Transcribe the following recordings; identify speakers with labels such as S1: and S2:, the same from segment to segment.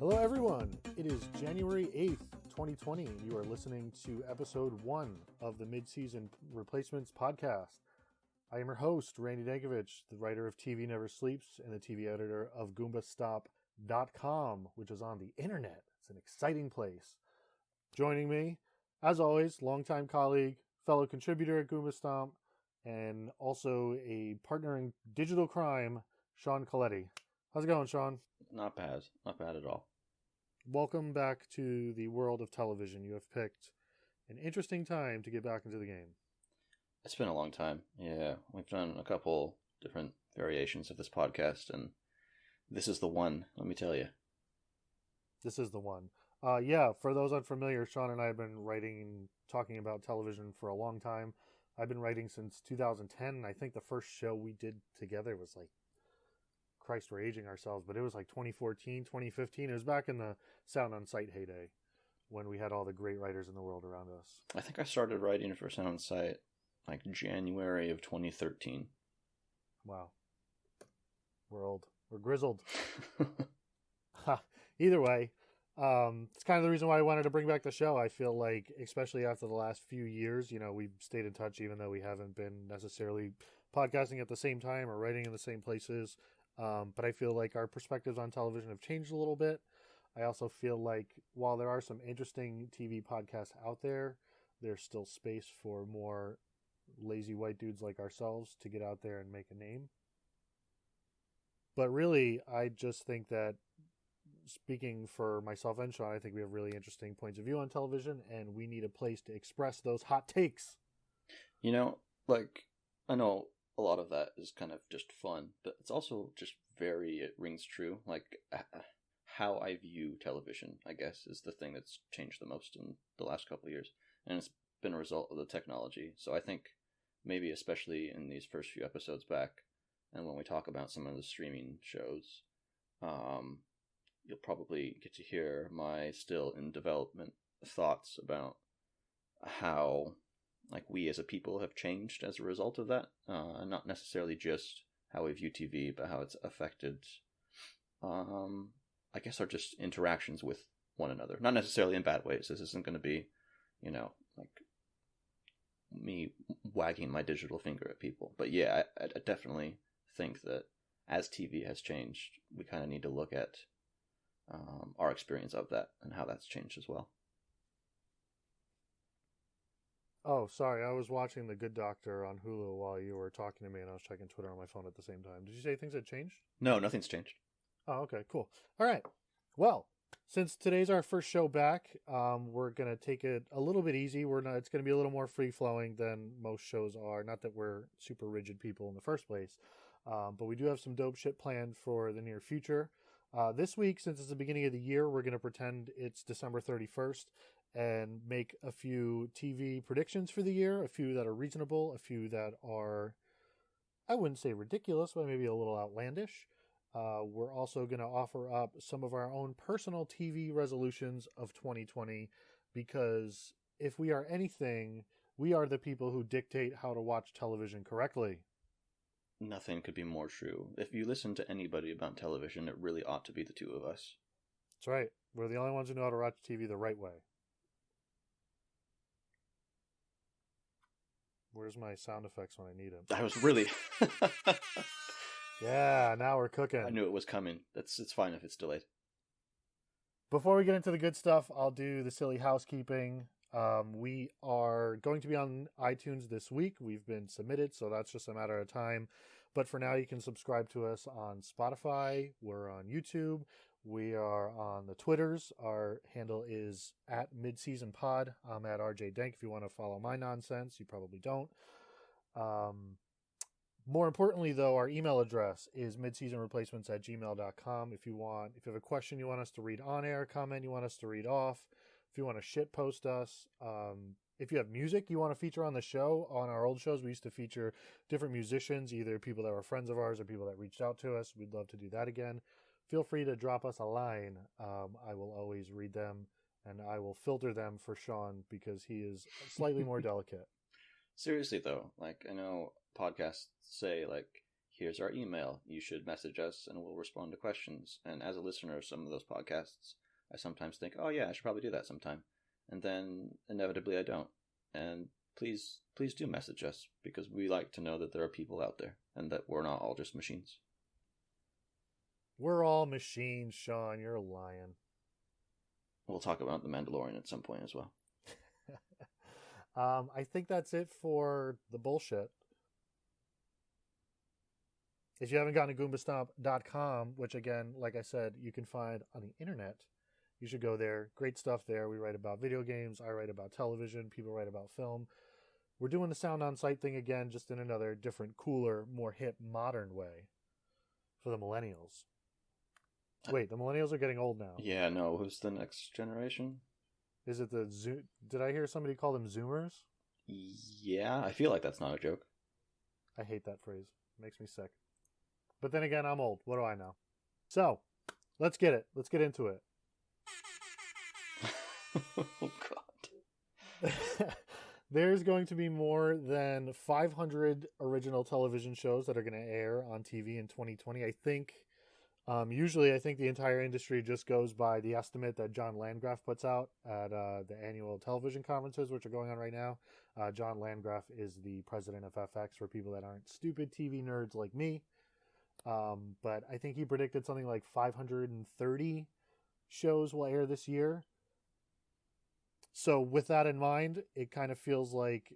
S1: Hello, everyone. It is January 8th, 2020, and you are listening to episode 1 of the Mid-Season Replacements podcast. I am your host, Randy Dankievitch, the writer of TV Never Sleeps and the TV editor of GoombaStop.com, which is on the internet. It's an exciting place. Joining me, as always, longtime colleague, fellow contributor at Goomba Stomp, and also a partner in digital crime, Sean Colletti. How's it going, Sean?
S2: Not bad. Not bad at all.
S1: Welcome back to the world of television. You have picked an interesting time to get back into the game.
S2: It's been a long time. Yeah, we've done a couple different variations of this podcast, and this is the one, let me tell you.
S1: This is the one. For those unfamiliar, Sean and I have been writing and talking about television for a long time. I've been writing since 2010. I think the first show we did together was like, Christ, we're aging ourselves, but it was like 2014, 2015. It was back in the Sound on Sight heyday when we had all the great writers in the world around us.
S2: I think I started writing for Sound on Sight like January of 2013.
S1: Wow. We're old. We're grizzled. Either way, it's kind of the reason why I wanted to bring back the show. I feel like, especially after the last few years, we've stayed in touch even though we haven't been necessarily podcasting at the same time or writing in the same places. But I feel like our perspectives on television have changed a little bit. I also feel like while there are some interesting TV podcasts out there, there's still space for more lazy white dudes like ourselves to get out there and make a name. But really, I just think that, speaking for myself and Sean, I think we have really interesting points of view on television, and we need a place to express those hot takes.
S2: I know a lot of that is kind of just fun, but it's also just it rings true. Like, how I view television, I guess, is the thing that's changed the most in the last couple of years. And it's been a result of the technology. So I think maybe especially in these first few episodes back, and when we talk about some of the streaming shows, you'll probably get to hear my still in development thoughts about how we as a people have changed as a result of that. Not necessarily just how we view TV, but how it's affected, I guess, our just interactions with one another. Not necessarily in bad ways. This isn't going to be, me wagging my digital finger at people. But yeah, I definitely think that as TV has changed, we kind of need to look at our experience of that and how that's changed as well.
S1: Oh, sorry. I was watching The Good Doctor on Hulu while you were talking to me, and I was checking Twitter on my phone at the same time. Did you say things had changed?
S2: No, nothing's changed.
S1: Oh, okay, cool. All right. Well, since today's our first show back, we're going to take it a little bit easy. It's going to be a little more free-flowing than most shows are. Not that we're super rigid people in the first place, but we do have some dope shit planned for the near future. This week, since it's the beginning of the year, we're going to pretend it's December 31st and make a few TV predictions for the year, a few that are reasonable, a few that are, I wouldn't say ridiculous, but maybe a little outlandish. We're also going to offer up some of our own personal TV resolutions of 2020, because if we are anything, we are the people who dictate how to watch television correctly.
S2: Nothing could be more true. If you listen to anybody about television, it really ought to be the two of us.
S1: That's right. We're the only ones who know how to watch TV the right way. Where's my sound effects when I need them?
S2: I was really...
S1: Yeah, now we're cooking.
S2: I knew it was coming. It's fine if it's delayed.
S1: Before we get into the good stuff, I'll do the silly housekeeping. We are going to be on iTunes this week. We've been submitted, so that's just a matter of time. But for now, you can subscribe to us on Spotify. We're on YouTube. We are on the Twitters. Our handle is at MidSeasonPod. I'm at RJ Dank. If you want to follow my nonsense, you probably don't. More importantly, though, our email address is midseasonreplacements@gmail.com. If you have a question you want us to read on air, comment you want us to read off, if you want to shit post us, if you have music you want to feature on the show, on our old shows, we used to feature different musicians, either people that were friends of ours or people that reached out to us. We'd love to do that again. Feel free to drop us a line. I will always read them, and I will filter them for Sean because he is slightly more delicate.
S2: Seriously, though, I know podcasts say, here's our email. You should message us and we'll respond to questions. And as a listener of some of those podcasts, I sometimes think, oh yeah, I should probably do that sometime. And then inevitably I don't. And please do message us, because we like to know that there are people out there and that we're not all just machines.
S1: We're all machines, Sean. You're lying.
S2: We'll talk about the Mandalorian at some point as well.
S1: I think that's it for the bullshit. If you haven't gotten to goombastomp.com, which again, like I said, you can find on the internet, you should go there. Great stuff there. We write about video games. I write about television. People write about film. We're doing the sound on site thing again, just in another different, cooler, more hip, modern way for the millennials. Wait, the millennials are getting old now.
S2: Yeah, no. Who's the next generation?
S1: Is it the Did I hear somebody call them Zoomers?
S2: Yeah, I feel like that's not a joke.
S1: I hate that phrase. It makes me sick. But then again, I'm old. What do I know? So, let's get it. Let's get into it.
S2: Oh, God.
S1: There's going to be more than 500 original television shows that are going to air on TV in 2020. I think, usually I think the entire industry just goes by the estimate that John Landgraf puts out at the annual television conferences, which are going on right now. John Landgraf is the president of FX, for people that aren't stupid TV nerds like me. But I think he predicted something like 530 shows will air this year. So with that in mind, it kind of feels like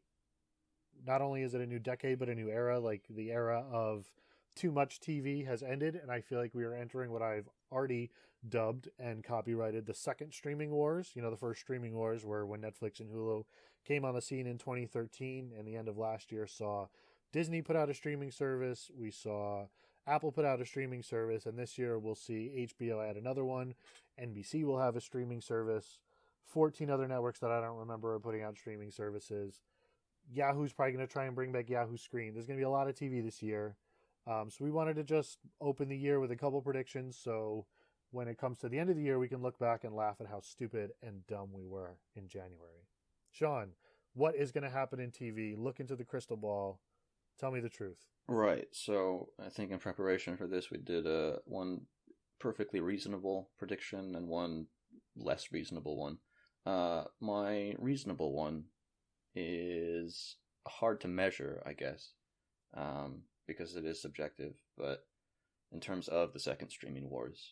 S1: not only is it a new decade, but a new era. Like the era of too much TV has ended, and I feel like we are entering what I've already dubbed and copyrighted the second streaming wars. You know, the first streaming wars were when Netflix and Hulu came on the scene in 2013, and the end of last year saw Disney put out a streaming service. We saw Apple put out a streaming service, and this year we'll see HBO add another one. NBC will have a streaming service. 14 other networks that I don't remember are putting out streaming services. Yahoo's probably going to try and bring back Yahoo Screen. There's going to be a lot of TV this year. So we wanted to just open the year with a couple predictions, so when it comes to the end of the year, we can look back and laugh at how stupid and dumb we were in January. Sean, what is going to happen in TV? Look into the crystal ball. Tell me the truth.
S2: Right. So I think in preparation for this, we did one perfectly reasonable prediction and one less reasonable one. My reasonable one is hard to measure, I guess, because it is subjective. But in terms of the second streaming wars,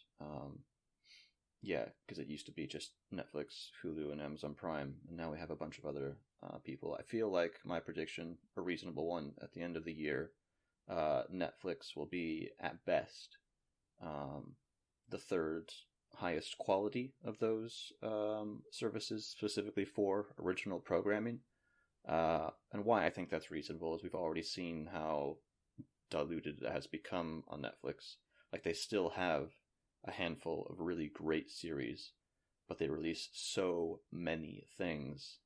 S2: yeah, because it used to be just Netflix, Hulu, and Amazon Prime, and now we have a bunch of other people. I feel like my prediction, a reasonable one, at the end of the year, Netflix will be at best the third highest quality of those services, specifically for original programming. And why I think that's reasonable is we've already seen how diluted it has become on Netflix. Like, they still have a handful of really great series, but they release so many things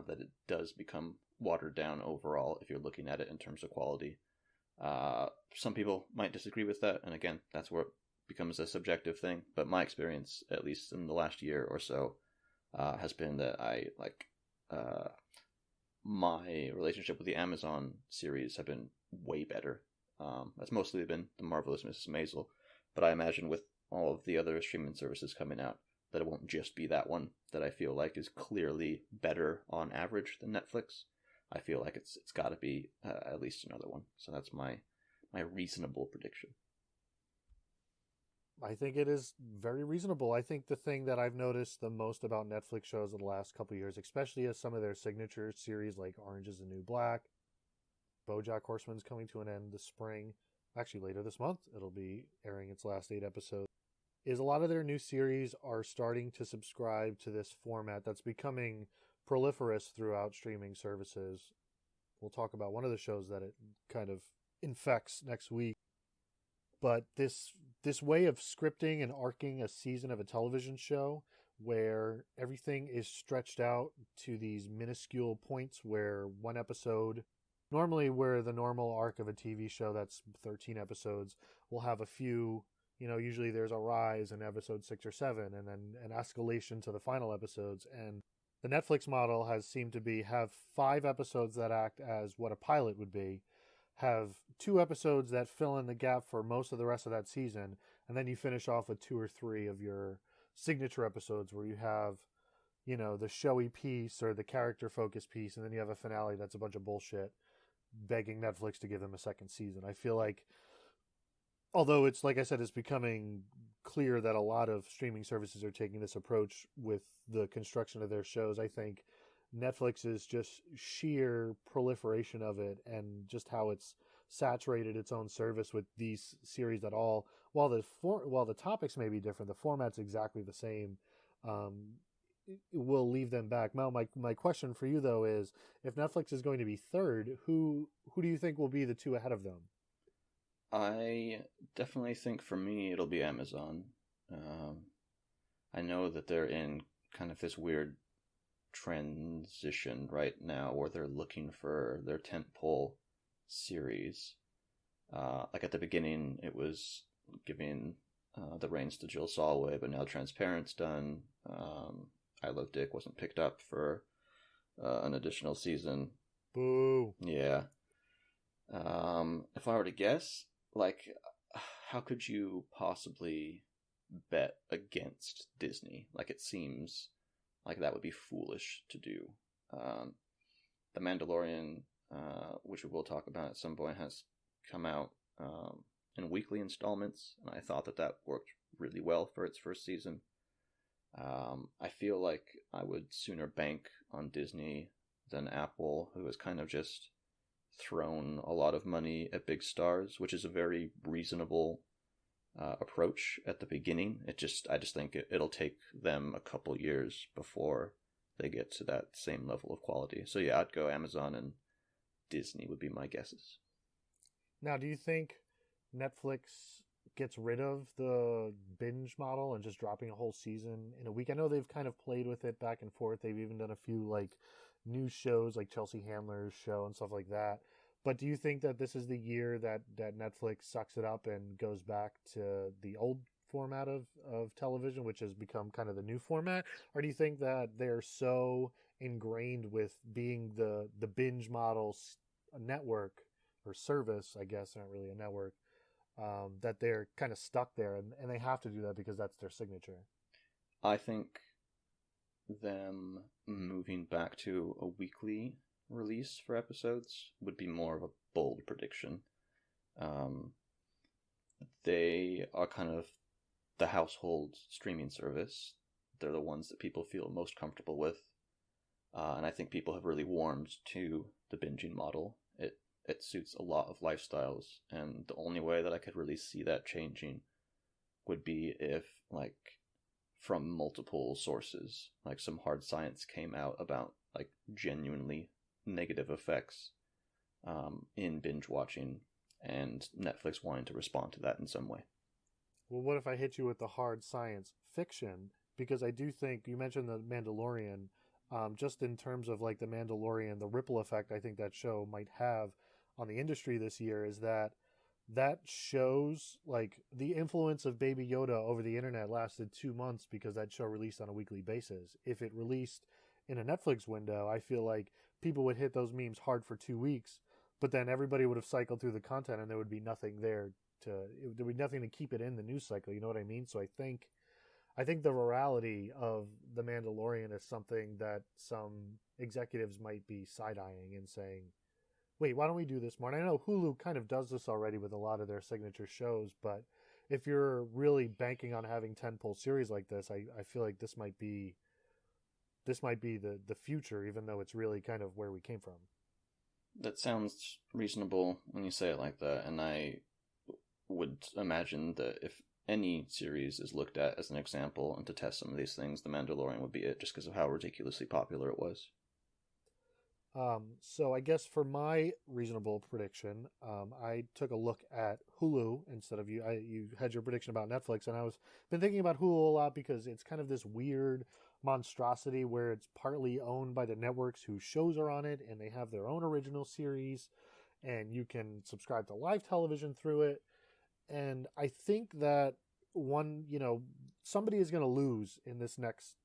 S2: that it does become watered down overall if you're looking at it in terms of quality. Some people might disagree with that, and again, that's where it becomes a subjective thing, but my experience, at least in the last year or so, has been that my relationship with the Amazon series have been way better. That's mostly been The Marvelous Mrs. Maisel, but I imagine with all of the other streaming services coming out, that it won't just be that one that I feel like is clearly better on average than Netflix. I feel like it's got to be at least another one. So that's my reasonable prediction.
S1: I think it is very reasonable. I think the thing that I've noticed the most about Netflix shows in the last couple of years, especially as some of their signature series like Orange is the New Black, BoJack Horseman's coming to an end this spring. Actually, later this month, it'll be airing its last 8 episodes. Is a lot of their new series are starting to subscribe to this format that's becoming proliferous throughout streaming services. We'll talk about one of the shows that it kind of infects next week. But this way of scripting and arcing a season of a television show where everything is stretched out to these minuscule points where one episode, normally where the normal arc of a TV show that's 13 episodes will have a few, usually there's a rise in episode 6 or 7 and then an escalation to the final episodes. And the Netflix model has seemed to have 5 episodes that act as what a pilot would be, have 2 episodes that fill in the gap for most of the rest of that season, and then you finish off with 2 or 3 of your signature episodes where you have, the showy piece or the character focused piece, and then you have a finale that's a bunch of bullshit, begging Netflix to give them a second season. I feel like, although it's, like I said, it's becoming clear that a lot of streaming services are taking this approach with the construction of their shows, I think Netflix is just sheer proliferation of it and just how it's saturated its own service with these series that all, while the topics may be different, the format's exactly the same. It will leave them back. Mel, my question for you though is, if Netflix is going to be third, who do you think will be the 2 ahead of them?
S2: I definitely think for me it'll be Amazon. I know that they're in kind of this weird transition right now where they're looking for their tentpole series. Like at the beginning, it was giving the reins to Jill Solway, but now Transparent's done. I Love Dick wasn't picked up for an additional season.
S1: Boo.
S2: Yeah. If I were to guess, like, how could you possibly bet against Disney? Like, it seems like that would be foolish to do. The Mandalorian, which we will talk about at some point, has come out in weekly installments, and I thought that worked really well for its first season. I feel like I would sooner bank on Disney than Apple, who has kind of just thrown a lot of money at big stars, which is a very reasonable approach at the beginning. I just think it'll take them a couple years before they get to that same level of quality. So yeah, I'd go Amazon and Disney would be my guesses.
S1: Now, do you think Netflix gets rid of the binge model and just dropping a whole season in a week? I know they've kind of played with it back and forth. They've even done a few like news shows like Chelsea Handler's show and stuff like that. But do you think that this is the year that Netflix sucks it up and goes back to the old format of television, which has become kind of the new format? Or do you think that they're so ingrained with being the binge model network or service, I guess, not really a network, that they're kind of stuck there and they have to do that because that's their signature?
S2: I think them moving back to a weekly release for episodes would be more of a bold prediction. They are kind of the household streaming service. They're the ones that people feel most comfortable with. And I think people have really warmed to the binging model. It suits a lot of lifestyles, and the only way that I could really see that changing would be if, like, from multiple sources, like some hard science came out about, like, genuinely negative effects in binge watching, and Netflix wanting to respond to that in some way.
S1: Well, what if I hit you with the hard science fiction? Because I do think, you mentioned the Mandalorian, just in terms of like the Mandalorian, the ripple effect I think that show might have on the industry this year is that shows, like, the influence of Baby Yoda over the internet lasted 2 months because that show released on a weekly basis. If it released in a Netflix window, I feel like people would hit those memes hard for 2 weeks, but then everybody would have cycled through the content and there would be nothing there there would be nothing to keep it in the news cycle. You know what I mean? So I think the virality of The Mandalorian is something that some executives might be side-eyeing and saying, wait, why don't we do this more? And I know Hulu kind of does this already with a lot of their signature shows, but if you're really banking on having tentpole series like this, I feel like this might be the future, even though it's really kind of where we came from.
S2: That sounds reasonable when you say it like that, and I would imagine that if any series is looked at as an example and to test some of these things, The Mandalorian would be it, just because of how ridiculously popular it was.
S1: So I guess for my reasonable prediction, I took a look at Hulu instead of you. You had your prediction about Netflix, and been thinking about Hulu a lot because it's kind of this weird monstrosity where it's partly owned by the networks whose shows are on it, and they have their own original series, and you can subscribe to live television through it. And I think that somebody is going to lose in this next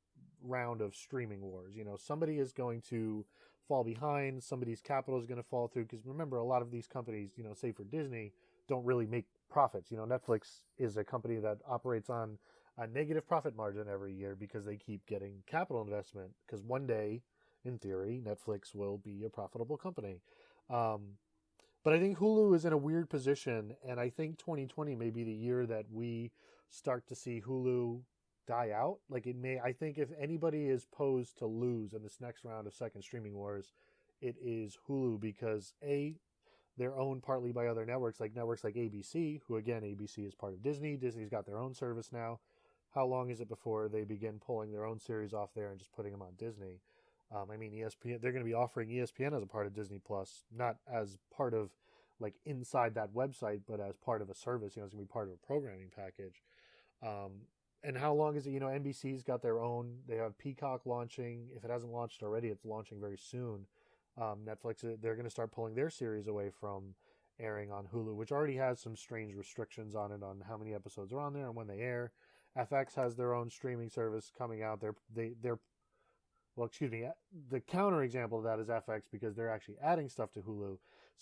S1: round of streaming wars. Somebody is going to fall behind. Somebody's capital is going to fall through. Because remember, a lot of these companies, say for Disney, don't really make profits. Netflix is a company that operates on a negative profit margin every year because they keep getting capital investment. Because one day, in theory, Netflix will be a profitable company. But I think Hulu is in a weird position, and I think 2020 may be the year that we start to see Hulu die out. I think if anybody is posed to lose in this next round of second streaming wars, it is Hulu, because they're owned partly by other networks like ABC, who again, ABC is part of Disney. Disney's got their own service now. How long is it before they begin pulling their own series off there and just putting them on Disney? ESPN, they're going to be offering ESPN as a part of Disney Plus, not as part of inside that website, but as part of a service. It's going to be part of a programming package. And how long is it? NBC's got their own. They have Peacock launching. If it hasn't launched already, it's launching very soon. Netflix, they're going to start pulling their series away from airing on Hulu, which already has some strange restrictions on it, on how many episodes are on there and when they air. FX has their own streaming service coming out. The counter example of that is FX, because they're actually adding stuff to Hulu.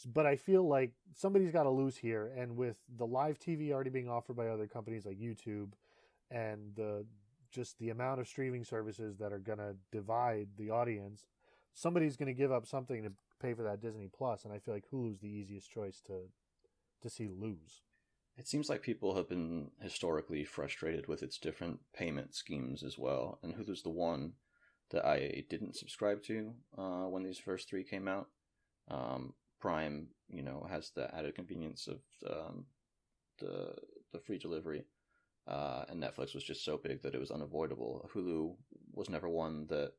S1: But I feel like somebody's got to lose here. And with the live TV already being offered by other companies like YouTube, and the amount of streaming services that are going to divide the audience, somebody's going to give up something to pay for that Disney Plus. And I feel like Hulu's the easiest choice to see lose.
S2: It seems like people have been historically frustrated with its different payment schemes as well. And Hulu's the one that I didn't subscribe to when these first three came out. Prime, has the added convenience of the free delivery, and Netflix was just so big that it was unavoidable. Hulu was never one that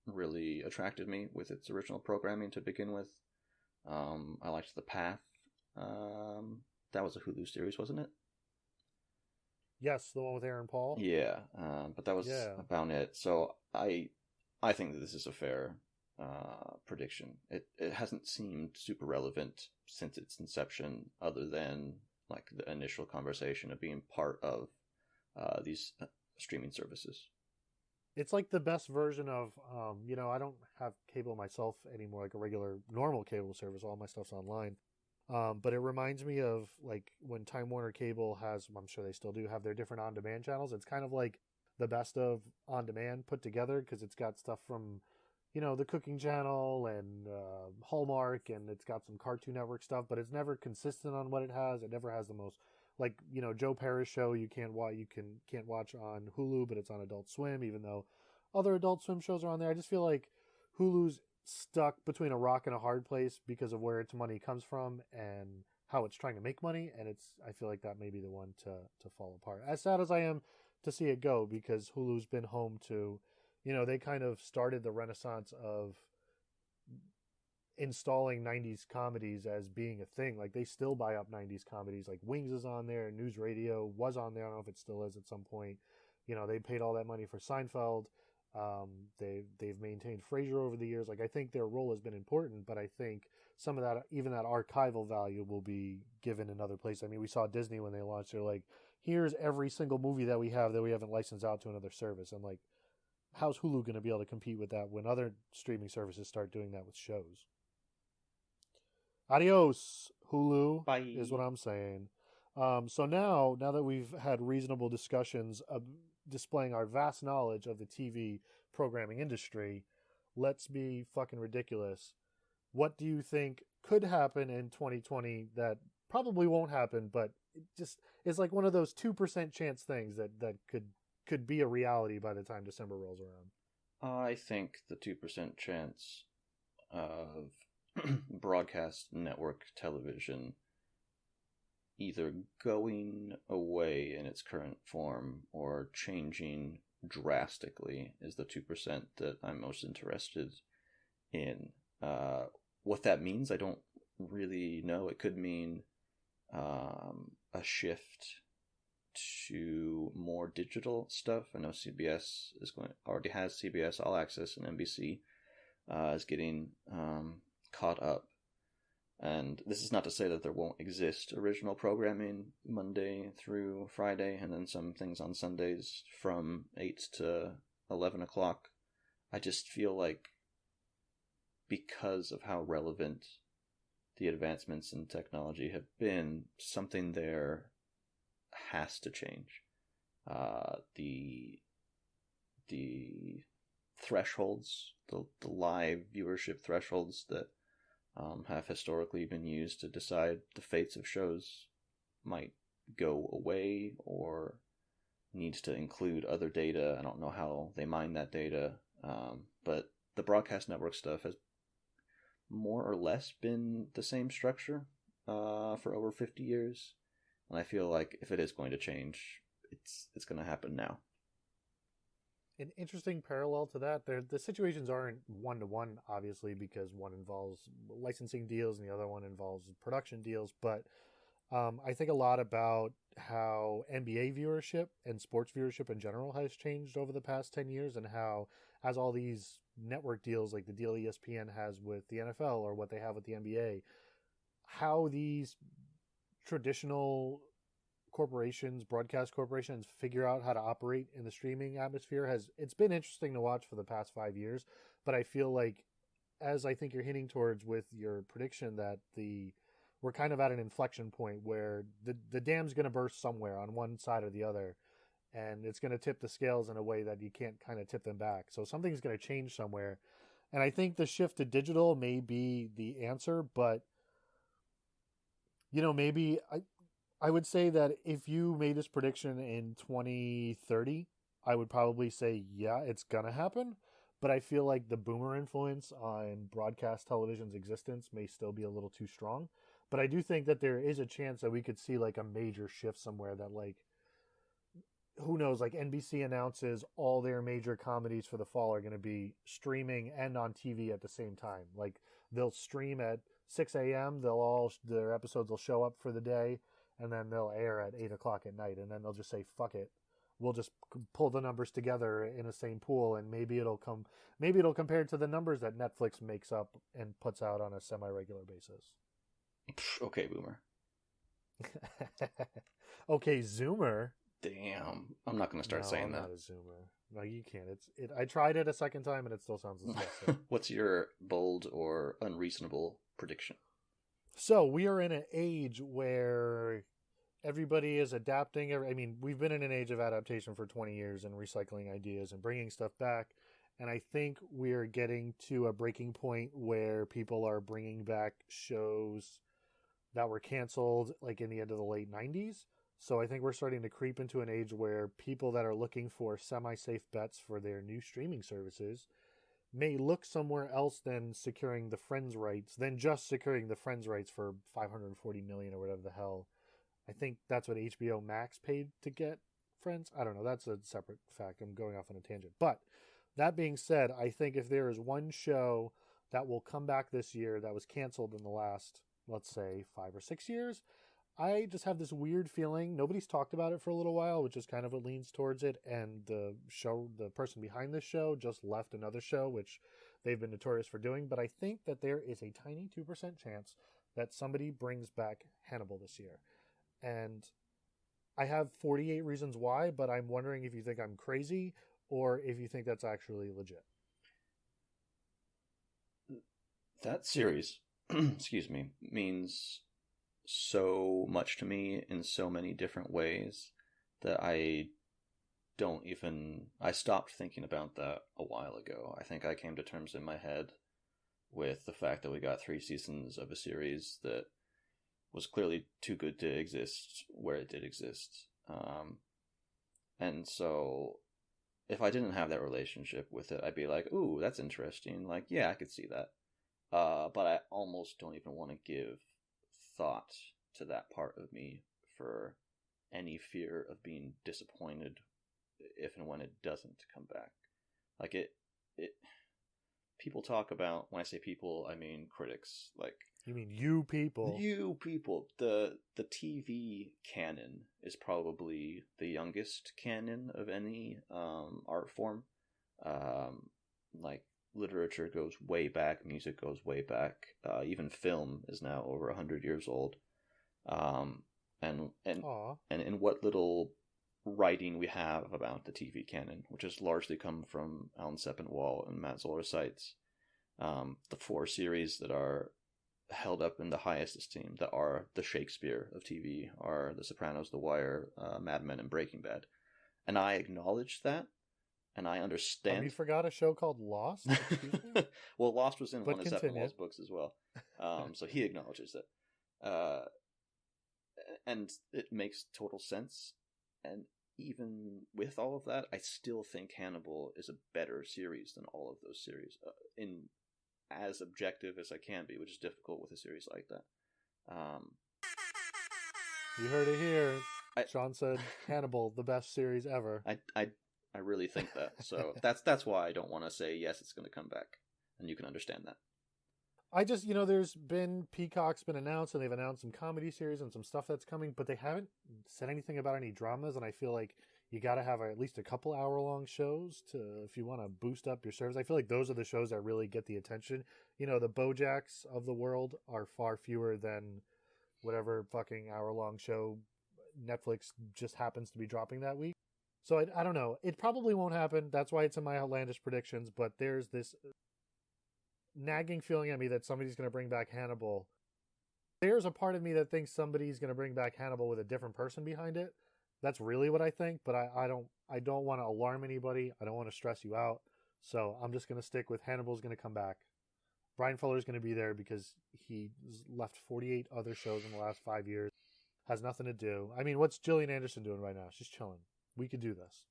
S2: really attracted me with its original programming to begin with. I liked The Path. That was a Hulu series, wasn't it?
S1: Yes, the one with Aaron Paul.
S2: Yeah, but that was about it. So I think that this is a fair prediction. It hasn't seemed super relevant since its inception, other than the initial conversation of being part of these streaming services.
S1: It's like the best version of, I don't have cable myself anymore, like a regular normal cable service. All my stuff's online. But it reminds me of when Time Warner Cable has, I'm sure they still do, have their different on-demand channels. It's kind of like the best of on-demand put together, because it's got stuff from, the Cooking Channel and Hallmark, and it's got some Cartoon Network stuff, but it's never consistent on what it has. It never has the most, Joe Parra's show you can't watch on Hulu, but it's on Adult Swim, even though other Adult Swim shows are on there. I just feel like Hulu's stuck between a rock and a hard place because of where its money comes from and how it's trying to make money, and I feel like that may be the one to fall apart. As sad as I am to see it go, because Hulu's been home to, they kind of started the renaissance of installing 90s comedies as being a thing. They still buy up 90s comedies. Wings is on there, News Radio was on there, I don't know if it still is at some point. They paid all that money for Seinfeld. They've maintained Frasier over the years. I think their role has been important, but I think some of that, even that archival value, will be given another place. I mean, we saw Disney when they launched. They're like, here's every single movie that we haven't licensed out to another service. And how's Hulu going to be able to compete with that when other streaming services start doing that with shows? Adios, Hulu.
S2: Bye.
S1: Is what I'm saying. So now that we've had reasonable discussions of displaying our vast knowledge of the TV programming industry, let's be fucking ridiculous. What do you think could happen in 2020 that probably won't happen, but it just is one of those 2% chance things that could be a reality by the time December rolls around?
S2: I think the 2% chance of broadcast network television either going away in its current form or changing drastically is the 2% that I'm most interested in. What that means, I don't really know. It could mean a shift to more digital stuff. I know CBS already has CBS All Access, and NBC is getting caught up. And this is not to say that there won't exist original programming Monday through Friday, and then some things on Sundays from 8 to 11 o'clock. I just feel like because of how relevant the advancements in technology have been, something there has to change. The thresholds, the live viewership thresholds that have historically been used to decide the fates of shows might go away or needs to include other data. I don't know how they mine that data, but the broadcast network stuff has more or less been the same structure for over 50 years. And I feel like if it is going to change, it's going to happen now.
S1: An interesting parallel to that, the situations aren't one-to-one, obviously, because one involves licensing deals and the other one involves production deals. But I think a lot about how NBA viewership and sports viewership in general has changed over the past 10 years, and how, as all these network deals, like the deal ESPN has with the NFL or what they have with the NBA, how these traditional corporations, broadcast corporations, figure out how to operate in the streaming atmosphere it's been interesting to watch for the past 5 years. But I feel like, as I think you're hinting towards with your prediction, that we're kind of at an inflection point where the dam's going to burst somewhere on one side or the other, and it's going to tip the scales in a way that you can't kind of tip them back. So something's going to change somewhere. And I think the shift to digital may be the answer, but maybe I would say that if you made this prediction in 2030, I would probably say, yeah, it's going to happen. But I feel like the boomer influence on broadcast television's existence may still be a little too strong. But I do think that there is a chance that we could see like a major shift somewhere, that like, who knows, like NBC announces all their major comedies for the fall are going to be streaming and on TV at the same time. Like they'll stream at 6 a.m. Their episodes will show up for the day, and then they'll air at 8 o'clock at night. And then they'll just say, fuck it. We'll just pull the numbers together in the same pool, and maybe it'll compare to the numbers that Netflix makes up and puts out on a semi-regular basis.
S2: Okay, boomer.
S1: Okay, Zoomer.
S2: Damn, I'm not going to start saying that.
S1: I'm not a Zoomer. No, you can't. I tried it a second time, and it still sounds disgusting.
S2: What's your bold or unreasonable prediction?
S1: So we are in an age where everybody is adapting. I mean, we've been in an age of adaptation for 20 years and recycling ideas and bringing stuff back. And I think we're getting to a breaking point where people are bringing back shows that were canceled like in the end of the late 90s. So I think we're starting to creep into an age where people that are looking for semi-safe bets for their new streaming services may look somewhere else than just securing the Friends rights for $540 million or whatever the hell. I think that's what HBO Max paid to get Friends. I don't know. That's a separate fact. I'm going off on a tangent. But that being said, I think if there is one show that will come back this year that was canceled in the last, let's say, 5 or 6 years, I just have this weird feeling. Nobody's talked about it for a little while, which is kind of what leans towards it. And the person behind this show just left another show, which they've been notorious for doing. But I think that there is a tiny 2% chance that somebody brings back Hannibal this year. And I have 48 reasons why, but I'm wondering if you think I'm crazy or if you think that's actually legit.
S2: That series, excuse me, means so much to me in so many different ways that I stopped thinking about that a while ago. I think I came to terms in my head with the fact that we got 3 seasons of a series that was clearly too good to exist where it did exist. And so if I didn't have that relationship with it, I'd be like, ooh, that's interesting. Like, yeah, I could see that. But I almost don't even want to give thought to that part of me for any fear of being disappointed if and when it doesn't come back. Like people talk about, when I say people, I mean critics. Like,
S1: you mean you people?
S2: You people. The TV canon is probably the youngest canon of any art form. Like, literature goes way back, music goes way back, even film is now over 100 years old. And in what little writing we have about the TV canon, which has largely come from Alan Sepinwall and Matt Zoller Seitz, The 4 series that are held up in the highest esteem, that are the Shakespeare of TV, are The Sopranos, The Wire, Mad Men, and Breaking Bad. And I acknowledge that, and I understand.
S1: You forgot a show called Lost? Excuse me?
S2: Well, Lost was in
S1: But
S2: one of Sepinwall's books as well. So he acknowledges it. And it makes total sense. And even with all of that, I still think Hannibal is a better series than all of those series, in as objective as I can be, which is difficult with a series like that.
S1: You heard it here. Sean said Hannibal, the best series ever.
S2: I really think that. So that's why I don't want to say yes, it's going to come back, and you can understand that.
S1: I just, there's been Peacock's been announced, and they've announced some comedy series and some stuff that's coming, but they haven't said anything about any dramas, and I feel like you got to have at least a couple hour-long shows if you want to boost up your service. I feel like those are the shows that really get the attention. The Bojacks of the world are far fewer than whatever fucking hour-long show Netflix just happens to be dropping that week. So I don't know. It probably won't happen. That's why it's in my outlandish predictions, but there's this nagging feeling at me that somebody's going to bring back Hannibal. There's a part of me that thinks somebody's going to bring back Hannibal with a different person behind it. That's really what I think, but I don't want to alarm anybody. I don't want to stress you out. So I'm just going to stick with Hannibal's going to come back. Bryan Fuller's going to be there because he left 48 other shows in the last 5 years. Has nothing to do. I mean, what's Gillian Anderson doing right now? She's chilling. We could do this.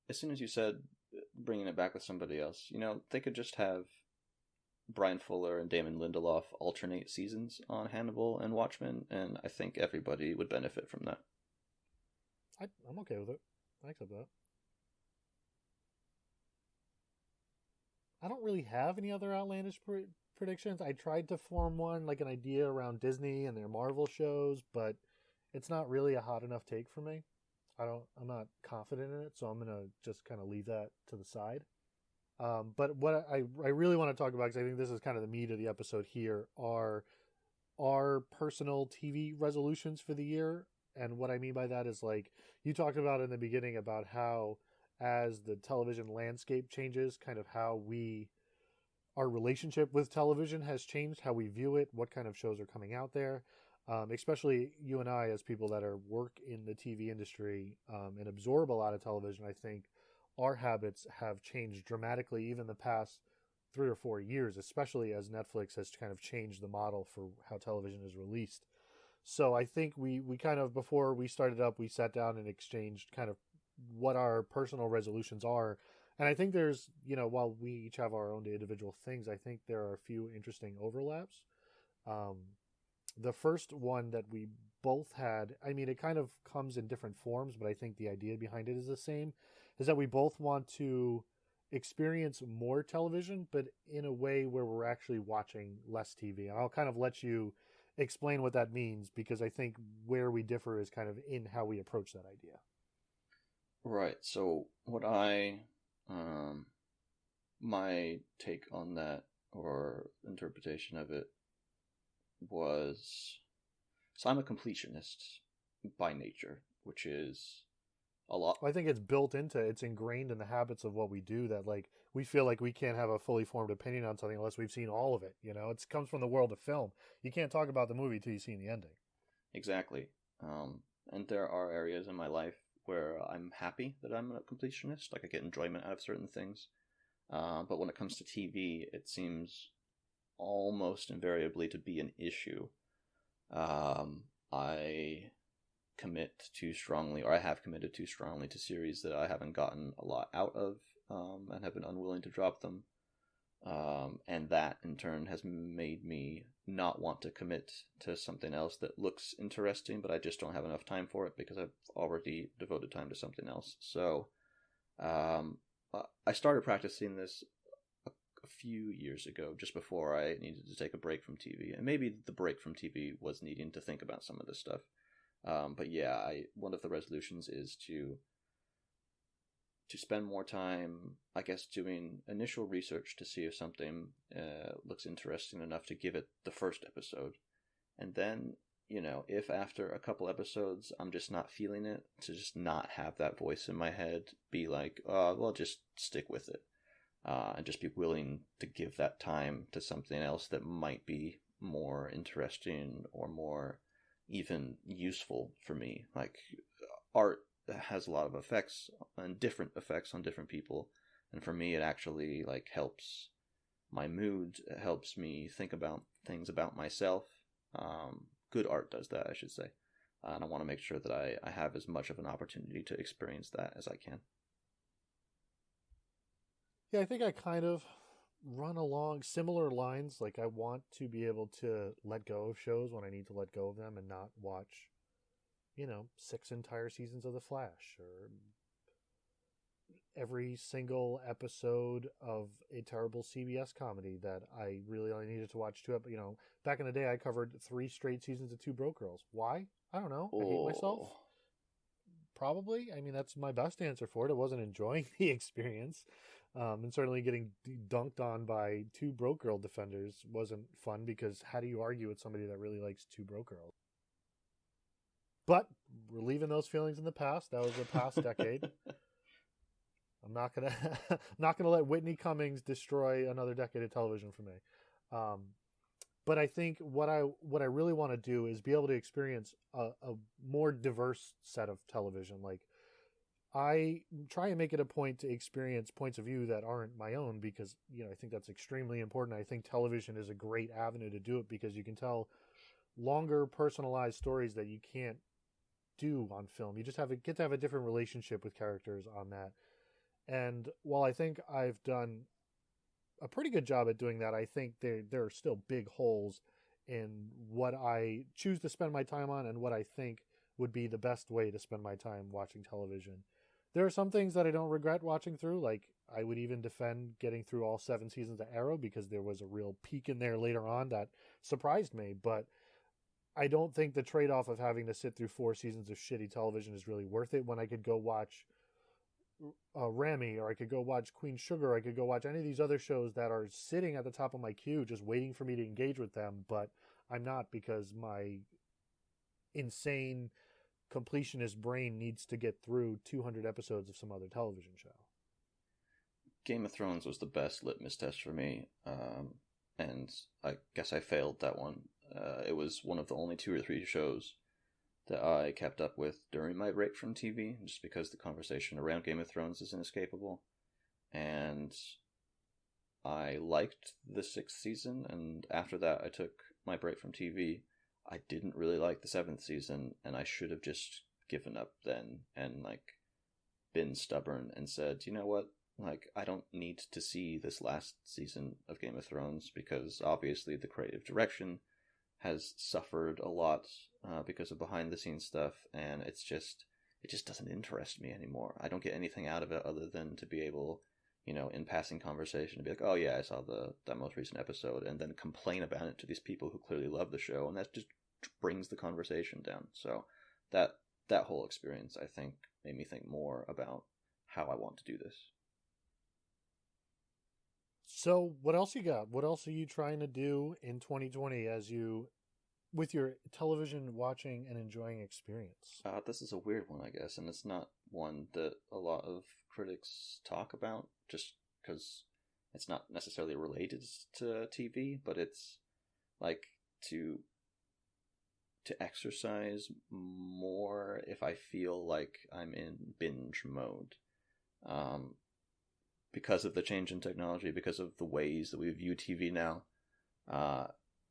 S2: As soon as you said bringing it back with somebody else, they could just have Bryan Fuller and Damon Lindelof alternate seasons on Hannibal and Watchmen, and I think everybody would benefit from that.
S1: I'm okay with it. I accept that. I don't really have any other outlandish predictions. I tried to form one, like an idea around Disney and their Marvel shows, but it's not really a hot enough take for me. I'm not confident in it, so I'm going to just kind of leave that to the side. But what I really want to talk about, because I think this is kind of the meat of the episode here, are our personal TV resolutions for the year. And what I mean by that is, like, you talked about in the beginning about how, as the television landscape changes, kind of how our relationship with television has changed, how we view it, what kind of shows are coming out there. Especially you and I, as people that work in the TV industry and absorb a lot of television, I think our habits have changed dramatically, even the past 3 or 4 years, especially as Netflix has kind of changed the model for how television is released. So I think we kind of, before we started up, we sat down and exchanged kind of what our personal resolutions are. And I think there's, while we each have our own individual things, I think there are a few interesting overlaps. The first one that we both had, I mean, it kind of comes in different forms, but I think the idea behind it is the same, is that we both want to experience more television, but in a way where we're actually watching less TV. And I'll kind of let you explain what that means, because I think where we differ is kind of in how we approach that idea.
S2: Right. So what my take on that, or interpretation of it, was, so I'm a completionist by nature, which is a lot.
S1: I think it's ingrained in the habits of what we do, that like we feel like we can't have a fully formed opinion on something unless we've seen all of it. It comes from the world of film. You can't talk about the movie till you've seen the ending.
S2: Exactly. And there are areas in my life where I'm happy that I'm a completionist, like I get enjoyment out of certain things. But when it comes to TV, it seems almost invariably to be an issue. I commit too strongly, or I have committed too strongly to series that I haven't gotten a lot out of, and have been unwilling to drop them. And that in turn has made me not want to commit to something else that looks interesting, but I just don't have enough time for it because I've already devoted time to something else. So I started practicing this a few years ago, just before I needed to take a break from TV. And maybe the break from TV was needing to think about some of this stuff. But yeah, one of the resolutions is to spend more time, I guess, doing initial research to see if something looks interesting enough to give it the first episode. And then, if after a couple episodes I'm just not feeling it, to just not have that voice in my head be like, well, just stick with it. and just be willing to give that time to something else that might be more interesting or more even useful for me. Like, art has a lot of effects and different effects on different people, and for me it actually like helps my mood, it helps me think about things about myself. Good art does that, I should say, and I want to make sure that I have as much of an opportunity to experience that as I can.
S1: Yeah, I think I kind of run along similar lines. Like, I want to be able to let go of shows when I need to let go of them and not watch, 6 entire seasons of The Flash or every single episode of a terrible CBS comedy that I really only needed to watch back in the day I covered 3 straight seasons of Two Broke Girls. Why? I don't know. I hate myself. Probably. I mean, that's my best answer for it. I wasn't enjoying the experience. And certainly getting dunked on by 2 broke girl defenders wasn't fun, because how do you argue with somebody that really likes 2 broke girls? But we're leaving those feelings in the past. That was the past decade. I'm not gonna let Whitney Cummings destroy another decade of television for me. But I think what I really want to do is be able to experience a more diverse set of television. Like, I try and make it a point to experience points of view that aren't my own, because, I think that's extremely important. I think television is a great avenue to do it, because you can tell longer personalized stories that you can't do on film. You just get to have a different relationship with characters on that. And while I think I've done a pretty good job at doing that, I think there are still big holes in what I choose to spend my time on and what I think would be the best way to spend my time watching television. There are some things that I don't regret watching through. Like, I would even defend getting through all 7 seasons of Arrow, because there was a real peak in there later on that surprised me. But I don't think the trade-off of having to sit through 4 seasons of shitty television is really worth it, when I could go watch Rami, or I could go watch Queen Sugar, or I could go watch any of these other shows that are sitting at the top of my queue just waiting for me to engage with them, but I'm not, because my insane completionist brain needs to get through 200 episodes of some other television show.
S2: Game of Thrones was the best litmus test for me, and I guess I failed that one. It was one of the only 2 or 3 shows that I kept up with during my break from TV, just because the conversation around Game of Thrones is inescapable. And I liked the 6th season, and after that I took my break from TV. I didn't really like the 7th season, and I should have just given up then and been stubborn and said, you know what, I don't need to see this last season of Game of Thrones, because obviously the creative direction has suffered a lot because of behind the scenes stuff, and it just doesn't interest me anymore. I don't get anything out of it other than to be able, in passing conversation, to be like, oh yeah, I saw that most recent episode, and then complain about it to these people who clearly love the show, and that just brings the conversation down. So that whole experience, I think, made me think more about how I want to do this.
S1: So what else you got? What else are you trying to do in 2020 with your television watching and enjoying experience?
S2: This is a weird one, I guess, and it's not one that a lot of critics talk about, just because it's not necessarily related to TV, but it's to exercise more if I feel like I'm in binge mode. Because of the change in technology, because of the ways that we view TV now,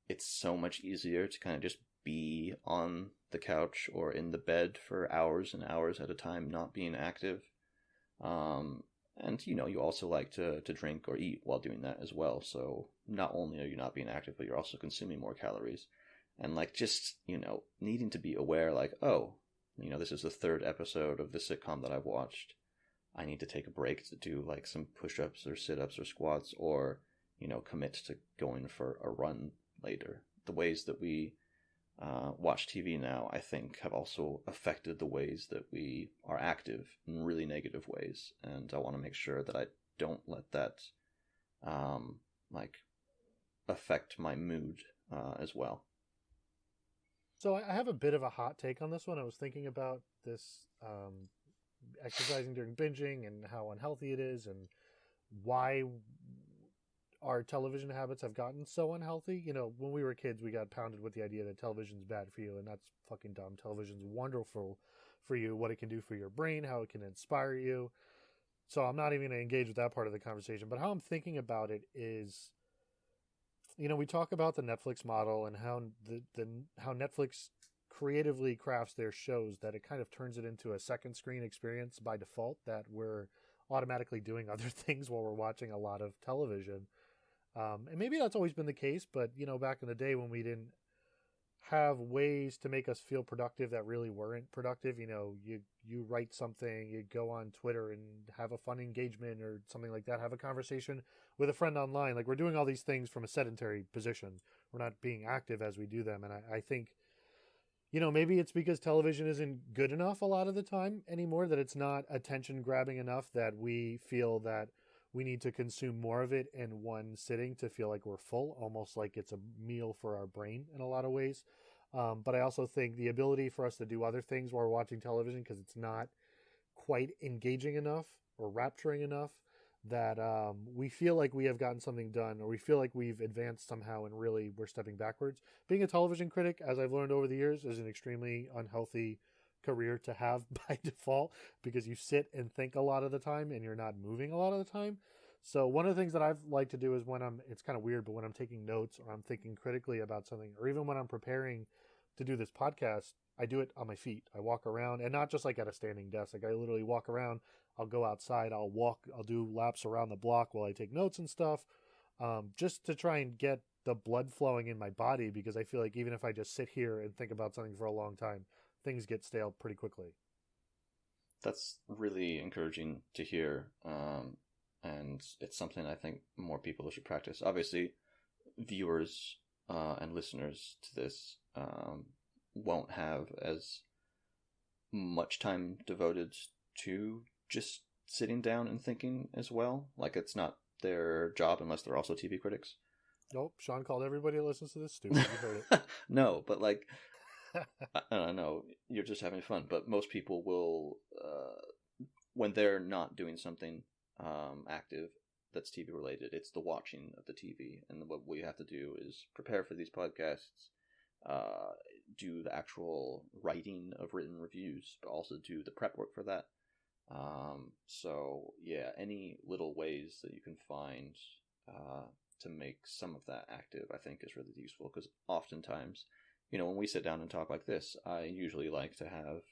S2: it's so much easier to kind of just be on the couch or in the bed for hours and hours at a time, not being active. And, you also like to drink or eat while doing that as well. So not only are you not being active, but you're also consuming more calories. And, needing to be aware, oh, this is the 3rd episode of the sitcom that I've watched. I need to take a break to do, some push-ups or sit-ups or squats, or, commit to going for a run later. The ways that we watch TV now, I think, have also affected the ways that we are active in really negative ways. And I want to make sure that I don't let that, affect my mood as well.
S1: So I have a bit of a hot take on this one. I was thinking about this exercising during binging and how unhealthy it is, and why our television habits have gotten so unhealthy. You know, when we were kids, we got pounded with the idea that television's bad for you, and that's fucking dumb. Television's wonderful for you, what it can do for your brain, how it can inspire you. So I'm not even going to engage with that part of the conversation. But how I'm thinking about it is, you know, we talk about the Netflix model and how how Netflix creatively crafts their shows, that it kind of turns it into a second screen experience by default, that we're automatically doing other things while we're watching a lot of television. And maybe that's always been the case, but, you know, back in the day when we didn't have ways to make us feel productive that really weren't productive, you know, you write something, you go on Twitter and have a fun engagement or something like that, have a conversation with a friend online. Like, we're doing all these things from a sedentary position. We're not being active as we do them. And I think, you know, maybe it's because television isn't good enough a lot of the time anymore, that it's not attention grabbing enough, that we feel that we need to consume more of it in one sitting to feel like we're full, almost like it's a meal for our brain in a lot of ways. But I also think the ability for us to do other things while we're watching television, because it's not quite engaging enough or rapturing enough, that we feel like we have gotten something done, or we feel like we've advanced somehow, and really we're stepping backwards. Being a television critic, as I've learned over the years, is an extremely unhealthy career to have by default, because you sit and think a lot of the time and you're not moving a lot of the time. So one of the things that I've liked to do is it's kind of weird, but when I'm taking notes or I'm thinking critically about something, or even when I'm preparing to do this podcast, I do it on my feet. I walk around, and not just like at a standing desk. Like, I literally walk around. I'll go outside. I'll do laps around the block while I take notes and stuff, just to try and get the blood flowing in my body, because I feel like even if I just sit here and think about something for a long time, things get stale pretty quickly.
S2: That's really encouraging to hear, and it's something I think more people should practice. Obviously, viewers and listeners to this won't have as much time devoted to just sitting down and thinking as well. Like, it's not their job unless they're also TV critics.
S1: Nope, Sean called everybody that listens to this stupid. You heard it.
S2: No, but like, I don't know, you're just having fun. But most people will, when they're not doing something active that's TV related, it's the watching of the TV. And what we have to do is prepare for these podcasts, do the actual writing of written reviews, but also do the prep work for that. So yeah, any little ways that you can find to make some of that active, I think, is really useful, because oftentimes, you know, when we sit down and talk like this, I usually like to have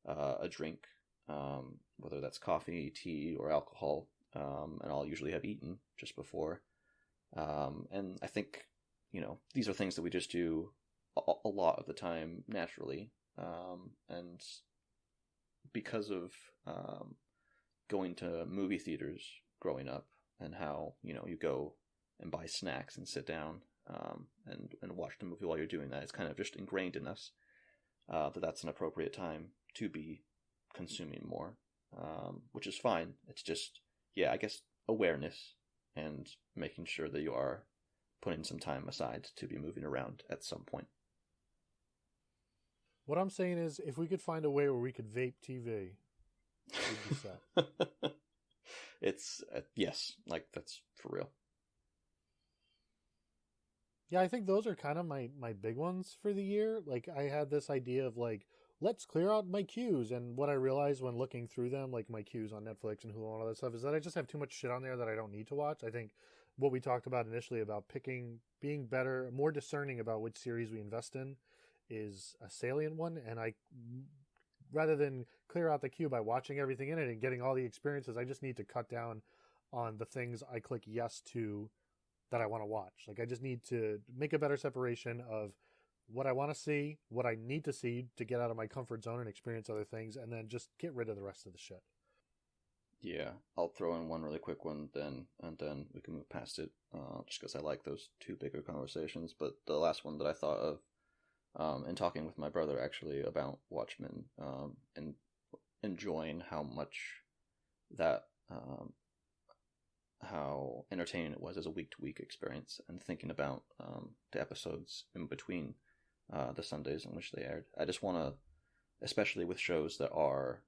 S2: a drink, whether that's coffee, tea, or alcohol, and I'll usually have eaten just before. And I think, you know, these are things that we just do a lot of the time naturally, and because of going to movie theaters growing up, and how, you know, you go and buy snacks and sit down and watch the movie while you're doing that, it's kind of just ingrained in us that that's an appropriate time to be consuming more, which is fine. It's just, yeah, I guess awareness and making sure that you are putting some time aside to be moving around at some point.
S1: What I'm saying is, if we could find a way where we could vape TV, we'd be set.
S2: It's, yes, like, that's for real.
S1: Yeah, I think those are kind of my big ones for the year. Like, I had this idea of, like, let's clear out my queues. And what I realized when looking through them, like my queues on Netflix and Hulu and all that stuff, is that I just have too much shit on there that I don't need to watch. I think what we talked about initially about being better, more discerning about which series we invest in, is a salient one. And rather than clear out the queue by watching everything in it and getting all the experiences, I just need to cut down on the things I click yes to that I want to watch. Like, I just need to make a better separation of what I want to see, what I need to see to get out of my comfort zone and experience other things, and then just get rid of the rest of the shit.
S2: Yeah, I'll throw in one really quick one then, and then we can move past it, just because I like those two bigger conversations. But the last one that I thought of, in talking with my brother actually about Watchmen, and enjoying how much that, how entertaining it was as a week-to-week experience, and thinking about the episodes in between the Sundays in which they aired. I just want to, especially with shows that are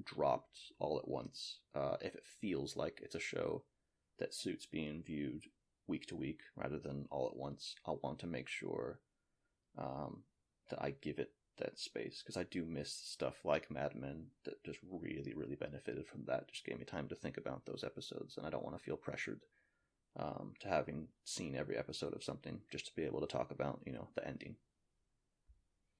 S2: dropped all at once, if it feels like it's a show that suits being viewed week to week rather than all at once, I'll want to make sure that I give it that space, because I do miss stuff like Mad Men that just really, really benefited from that. Just gave me time to think about those episodes, and I don't want to feel pressured to having seen every episode of something just to be able to talk about, the ending.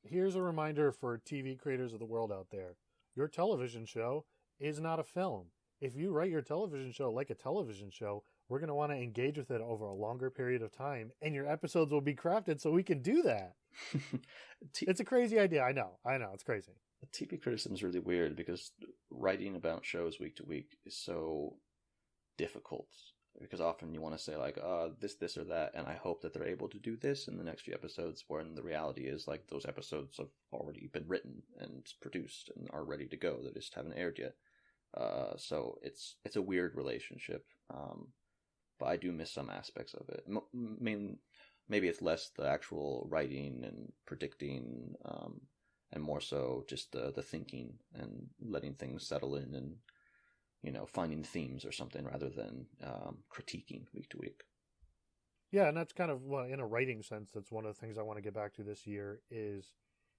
S1: Here's a reminder for TV creators of the world out there. Your television show is not a film. If you write your television show like a television show, we're going to want to engage with it over a longer period of time, and your episodes will be crafted so we can do that. It's a crazy idea. I know. It's crazy.
S2: TV criticism is really weird because writing about shows week to week is so difficult, because often you want to say like, this or that, and I hope that they're able to do this in the next few episodes, when the reality is like those episodes have already been written and produced and are ready to go. They just haven't aired yet. So it's a weird relationship. But I do miss some aspects of it. Maybe it's less the actual writing and predicting, and more so just the thinking and letting things settle in, and finding themes or something rather than critiquing week to week.
S1: Yeah, and that's kind of, well, in a writing sense, that's one of the things I want to get back to this year, is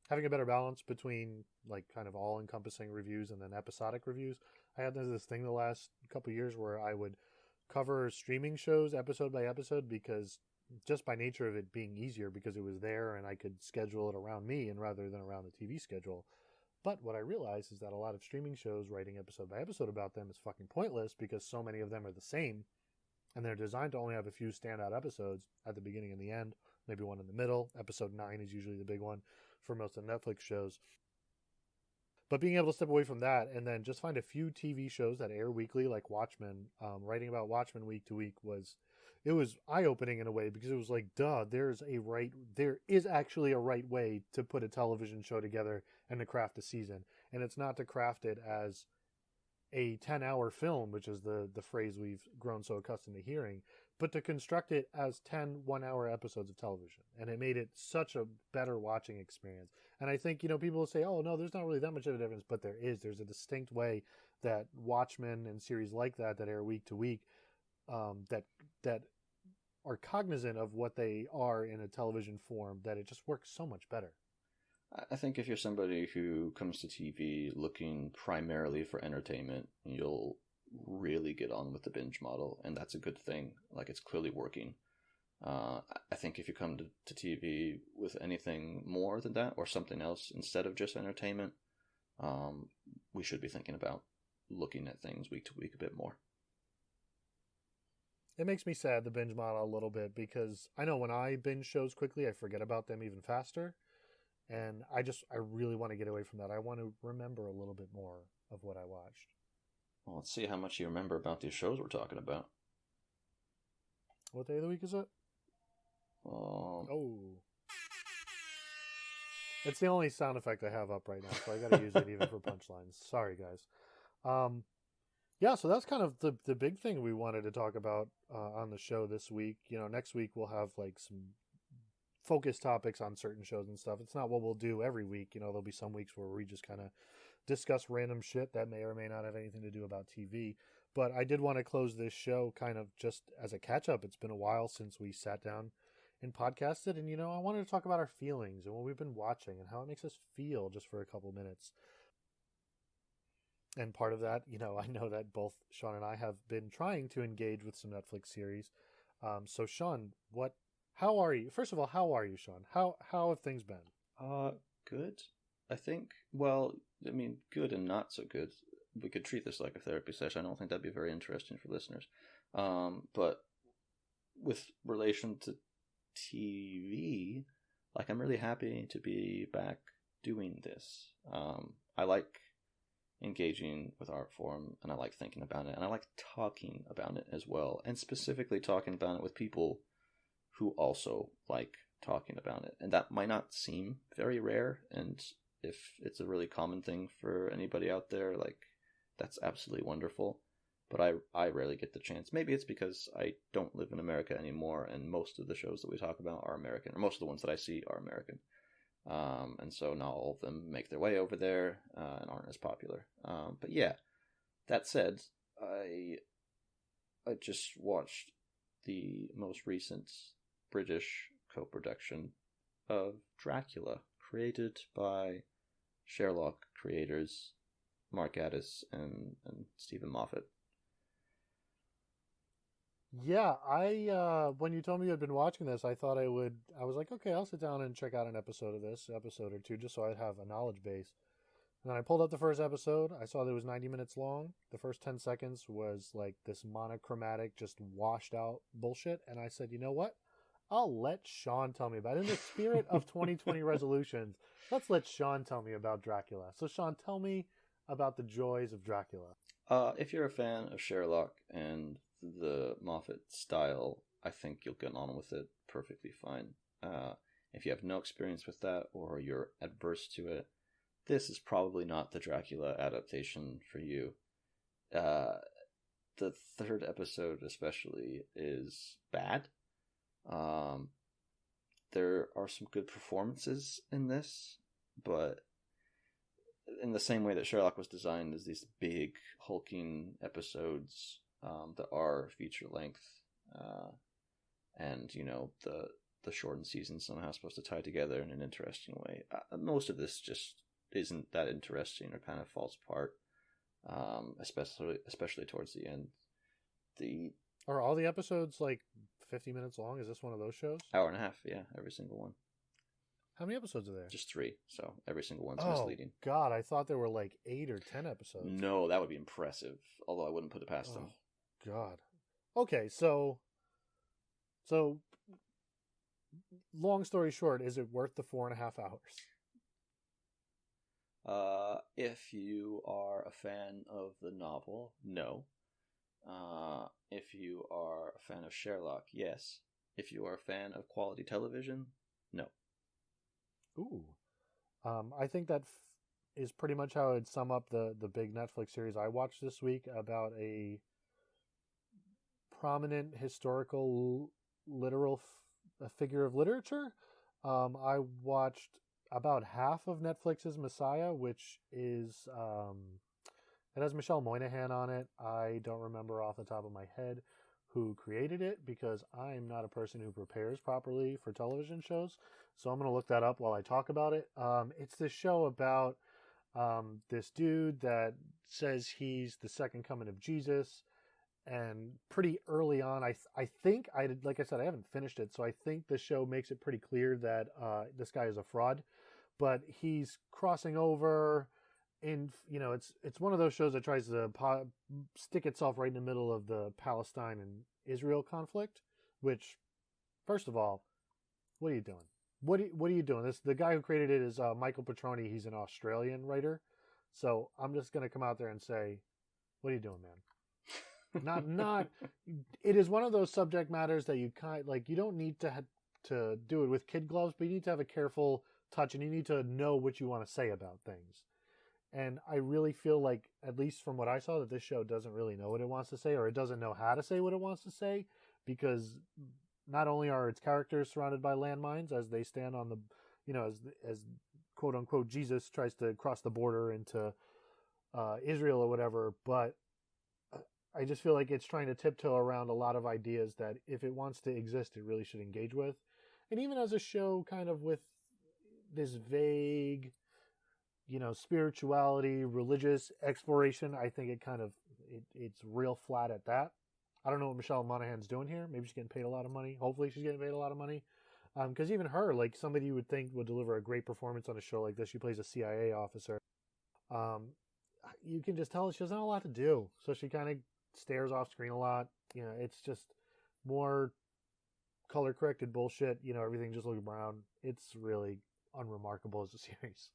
S1: having a better balance between like kind of all-encompassing reviews and then episodic reviews. I had this thing the last couple of years where I would cover streaming shows episode by episode, because just by nature of it being easier, because it was there and I could schedule it around me and rather than around the TV schedule. But what I realized is that a lot of streaming shows, writing episode by episode about them is fucking pointless, because so many of them are the same, and they're designed to only have a few standout episodes at the beginning and the end, maybe one in the middle. Episode 9 is usually the big one for most of Netflix shows. But being able to step away from that and then just find a few TV shows that air weekly, like Watchmen, writing about Watchmen week to week was eye-opening in a way, because it was like, there is actually a right way to put a television show together and to craft a season. And it's not to craft it as a 10-hour film, which is the phrase we've grown so accustomed to hearing, but to construct it as 10 one-hour episodes of television. And it made it such a better watching experience. And I think, people will say, oh, no, there's not really that much of a difference, but there is. There's a distinct way that Watchmen and series like that air week to week, that are cognizant of what they are in a television form, that it just works so much better.
S2: I think if you're somebody who comes to TV looking primarily for entertainment, you'll really get on with the binge model, and that's a good thing. Like, it's clearly working. I think if you come to TV with anything more than that, or something else instead of just entertainment, we should be thinking about looking at things week to week a bit more.
S1: It makes me sad, the binge model, a little bit, because I know when I binge shows quickly, I forget about them even faster. And I really want to get away from that. I want to remember a little bit more of what I watched.
S2: Well, let's see how much you remember about these shows we're talking about.
S1: What day of the week is it?
S2: Oh.
S1: It's the only sound effect I have up right now, so I got to use it even for punchlines. Sorry, guys. Yeah, so that's kind of the big thing we wanted to talk about on the show this week. Next week we'll have like some focus topics on certain shows and stuff. It's not what we'll do every week. There'll be some weeks where we just kind of discuss random shit that may or may not have anything to do about TV. But I did want to close this show kind of just as a catch-up. It's been a while since we sat down and podcasted, and I wanted to talk about our feelings and what we've been watching and how it makes us feel just for a couple minutes. And part of that, I know that both Sean and I have been trying to engage with some Netflix series. So Sean, how are you? First of all, how are you, Sean? How have things been?
S2: Good. I think, well, good and not so good. We could treat this like a therapy session. I don't think that'd be very interesting for listeners. But with relation to TV, like, I'm really happy to be back doing this. I like engaging with art form, and I like thinking about it, and I like talking about it as well, and specifically talking about it with people who also like talking about it. And that might not seem very rare, and if it's a really common thing for anybody out there, like, that's absolutely wonderful. But I rarely get the chance. Maybe it's because I don't live in America anymore, and most of the shows that we talk about are American, or most of the ones that I see are American. And so not all of them make their way over there and aren't as popular. But yeah, that said, I just watched the most recent British co-production of Dracula, created by Sherlock creators Mark Gatiss and Stephen Moffat.
S1: Yeah, I when you told me you had been watching this, I thought I would. I was like, okay, I'll sit down and check out an episode of this, episode or two, just so I'd have a knowledge base. And then I pulled up the first episode. I saw that it was 90 minutes long. The first 10 seconds was like this monochromatic, just washed out bullshit. And I said, you know what? I'll let Sean tell me about it. In the spirit of 2020 resolutions, let's let Sean tell me about Dracula. So, Sean, tell me about the joys of Dracula.
S2: If you're a fan of Sherlock and the Moffat style, I think you'll get on with it perfectly fine. If you have no experience with that or you're adverse to it, this is probably not the Dracula adaptation for you. The third episode especially is bad. There are some good performances in this, but in the same way that Sherlock was designed as these big hulking episodes that are feature length, and the shortened season somehow supposed to tie together in an interesting way. Most of this just isn't that interesting or kind of falls apart, especially towards the end.
S1: Are all the episodes like 50 minutes long? Is this one of those shows?
S2: Hour and a half, yeah, every single one.
S1: How many episodes are there?
S2: Just 3, so every single one's misleading.
S1: God, I thought there were like 8 or 10 episodes.
S2: No, that would be impressive, although I wouldn't put it past them.
S1: God. Okay, so long story short, is it worth the 4.5 hours?
S2: If you are a fan of the novel, no. If you are a fan of Sherlock, yes. If you are a fan of quality television, no.
S1: Ooh. I think that is pretty much how I'd sum up the big Netflix series I watched this week about a prominent historical literal figure of literature. I watched about half of Netflix's Messiah, which is it has Michelle Moynihan on it. I don't remember off the top of my head who created it because I'm not a person who prepares properly for television shows. So I'm going to look that up while I talk about it. It's this show about this dude that says he's the second coming of Jesus. And pretty early on, I think, like I said, I haven't finished it. So I think the show makes it pretty clear that this guy is a fraud. But he's crossing over. And, it's one of those shows that tries to stick itself right in the middle of the Palestine and Israel conflict, which, first of all, what are you doing? What are you doing? The guy who created it is Michael Petroni. He's an Australian writer. So I'm just going to come out there and say, what are you doing, man? It is one of those subject matters that you you don't need to do it with kid gloves, but you need to have a careful touch and you need to know what you want to say about things. And I really feel like, at least from what I saw, that this show doesn't really know what it wants to say, or it doesn't know how to say what it wants to say, because not only are its characters surrounded by landmines as they stand on the, as quote unquote Jesus tries to cross the border into Israel or whatever, but I just feel like it's trying to tiptoe around a lot of ideas that if it wants to exist, it really should engage with. And even as a show kind of with this vague, spirituality, religious exploration, I think it's real flat at that. I don't know what Michelle Monaghan's doing here. Maybe she's getting paid a lot of money. Hopefully she's getting paid a lot of money. Because even her, like somebody you would think would deliver a great performance on a show like this, she plays a CIA officer. You can just tell she doesn't have a lot to do. So she kind of stares off screen a lot. It's just more color corrected bullshit. Everything just looks brown. It's really unremarkable as a series.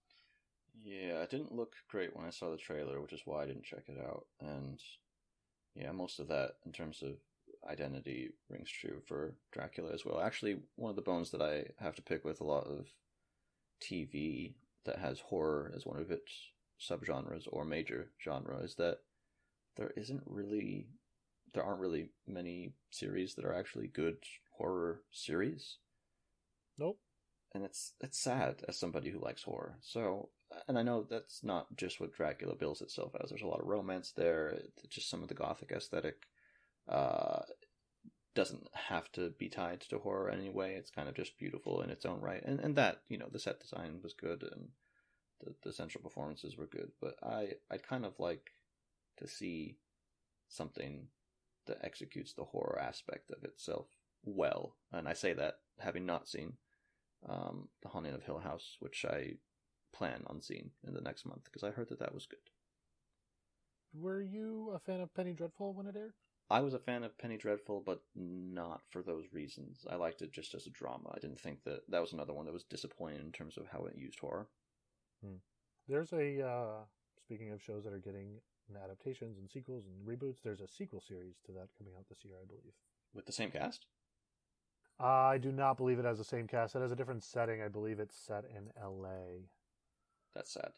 S2: Yeah, it didn't look great when I saw the trailer, which is why I didn't check it out. And yeah, most of that in terms of identity rings true for Dracula as well. Actually, one of the bones that I have to pick with a lot of TV that has horror as one of its subgenres or major genre is that there aren't really many series that are actually good horror series.
S1: Nope.
S2: And it's sad as somebody who likes horror. So, and I know that's not just what Dracula bills itself as. There's a lot of romance there. It's just some of the gothic aesthetic. Doesn't have to be tied to horror anyway. It's kind of just beautiful in its own right, and that, you know, the set design was good and the central performances were good. But I'd kind of like to see something that executes the horror aspect of itself well, and I say that having not seen The Haunting of Hill House, which I plan on seeing in the next month because I heard that was good.
S1: Were you a fan of Penny Dreadful when it aired?
S2: I was a fan of Penny Dreadful, but not for those reasons. I liked it just as a drama. I didn't think that was another one that was disappointing in terms of how it used horror.
S1: There's a, speaking of shows that are getting adaptations and sequels and reboots, there's a sequel series to that coming out this year, I believe.
S2: With the same cast?
S1: I do not believe it has the same cast. It has a different setting. I believe it's set in L.A.
S2: That's sad.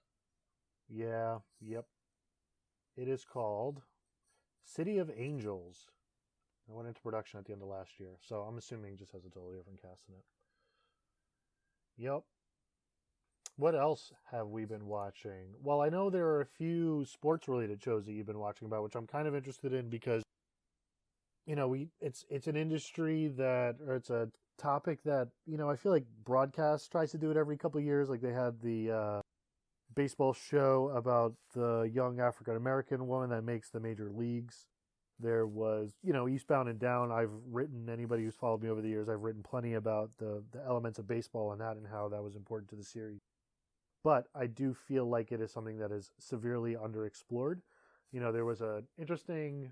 S1: Yeah, yep. It is called City of Angels. It went into production at the end of last year, so I'm assuming it just has a totally different cast in it. Yep. What else have we been watching? Well, I know there are a few sports-related shows that you've been watching about, which I'm kind of interested in because, you know, it's an industry that, or it's a topic that, you know, I feel like broadcast tries to do it every couple of years. Like they had the baseball show about the young African-American woman that makes the major leagues. There was, you know, Eastbound and Down. Anybody who's followed me over the years, I've written plenty about the elements of baseball and that and how that was important to the series. But I do feel like it is something that is severely underexplored. You know, there was an interesting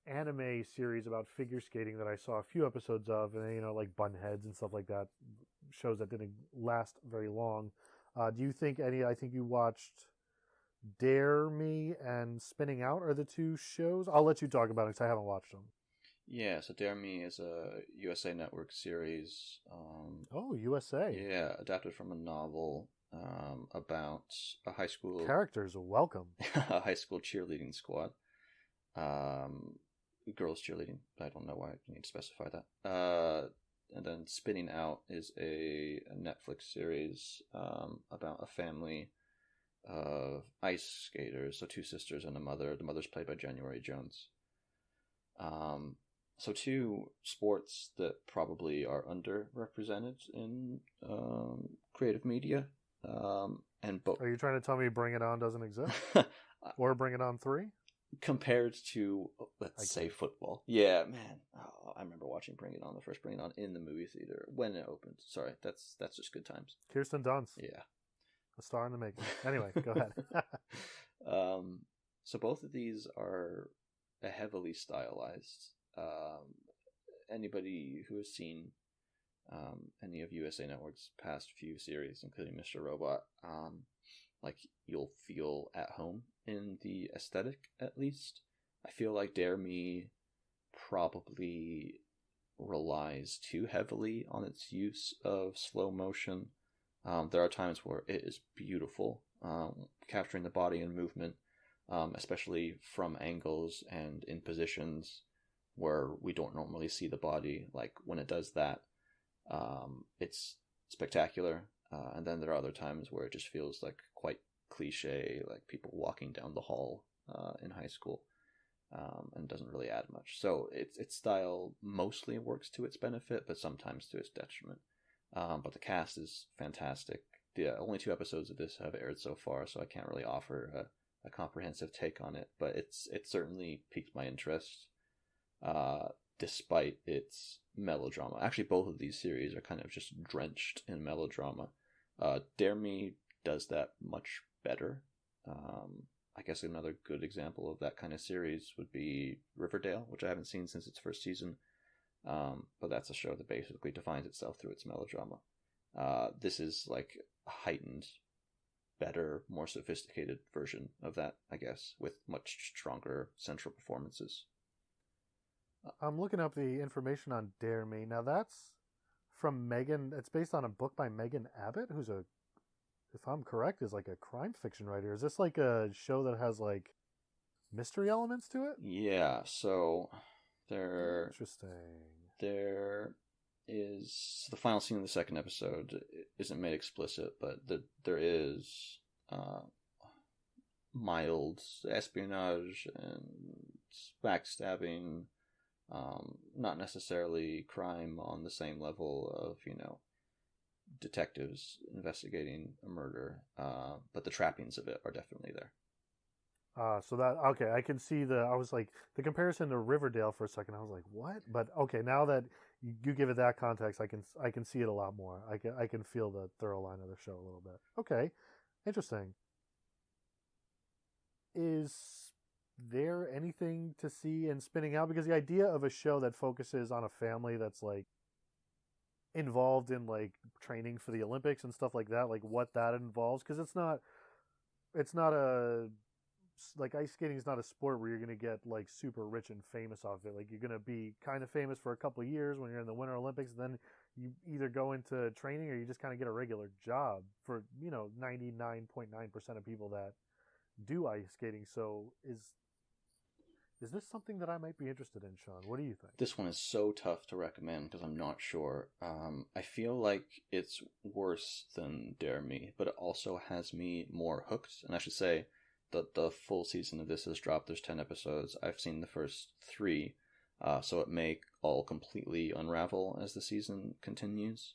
S1: anime series about figure skating that I saw a few episodes of, and, you know, like Bunheads and stuff like that, shows that didn't last very long. Do you think I think you watched Dare Me and Spinning Out are the two shows? I'll let you talk about it because I haven't watched them.
S2: Yeah, so Dare Me is a USA Network series.
S1: USA.
S2: Yeah, adapted from a novel about a high school...
S1: Characters are welcome.
S2: A high school cheerleading squad. Girls cheerleading. I don't know why I need to specify that. And then Spinning Out is a Netflix series about a family of ice skaters. So two sisters and a mother. The mother's played by January Jones. So two sports that probably are underrepresented in creative media. And both.
S1: Are you trying to tell me Bring It On doesn't exist? Or Bring It On 3?
S2: Compared to, let's say, football. Yeah, man. Oh, I remember watching Bring It On, the first Bring It On, in the movie theater when it opened. Sorry, that's just good times.
S1: Kirsten Dunst.
S2: Yeah.
S1: A star in the making. Anyway, go ahead.
S2: So both of these are heavily stylized. Anybody who has seen any of USA Network's past few series, including Mr. Robot, like you'll feel at home in the aesthetic, at least. I feel like Dare Me probably relies too heavily on its use of slow motion. There are times where it is beautiful, capturing the body and movement, especially from angles and in positions where we don't normally see the body. Like when it does that, it's spectacular. And then there are other times where it just feels like quite cliche, like people walking down the hall in high school, and doesn't really add much. So its style mostly works to its benefit, but sometimes to its detriment. But the cast is fantastic. The only 2 episodes of this have aired so far, so I can't really offer a comprehensive take on it, but it certainly piqued my interest, despite its melodrama. Actually, both of these series are kind of just drenched in melodrama. Dare Me does that much better. I guess another good example of that kind of series would be Riverdale, which I haven't seen since its first season. But that's a show that basically defines itself through its melodrama. This is like a heightened, better, more sophisticated version of that, I guess, with much stronger central performances.
S1: I'm looking up the information on Dare Me. Now that's from Megan. It's based on a book by Megan Abbott, who's if I'm correct, is like a crime fiction writer. Is this like a show that has like mystery elements to it?
S2: Yeah, so
S1: Interesting.
S2: There is the final scene of the second episode isn't made explicit, but there is mild espionage and backstabbing, Not necessarily crime on the same level of, detectives investigating a murder, but the trappings of it are definitely there.
S1: So that, okay, I can see I was like, the comparison to Riverdale for a second, I was like, what? But okay, now that you give it that context, I can see it a lot more. I can feel the thorough line of the show a little bit. Okay, interesting. Is there anything to see in spinning out? Because the idea of a show that focuses on a family that's like involved in like training for the Olympics and stuff like that, like what that involves, because it's not a like ice skating is not a sport where you're going to get like super rich and famous off it. Like you're going to be kind of famous for a couple of years when you're in the Winter Olympics, and then you either go into training or you just kind of get a regular job for 99.9% of people that do ice skating. So is this something that I might be interested in, Sean? What do you think?
S2: This one is so tough to recommend because I'm not sure. I feel like it's worse than Dare Me, but it also has me more hooked. And I should say that the full season of this has dropped. There's 10 episodes. I've seen the first 3, so it may all completely unravel as the season continues.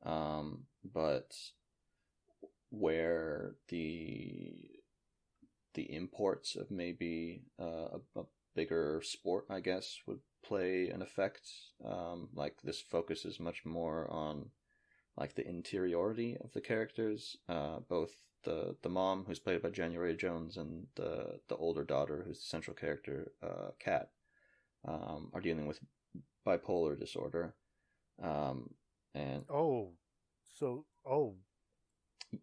S2: But where the imports of maybe a bigger sport, I guess, would play an effect. Like this focuses much more on like the interiority of the characters, both the mom, who's played by January Jones, and the older daughter, who's the central character, Kat, are dealing with bipolar disorder. And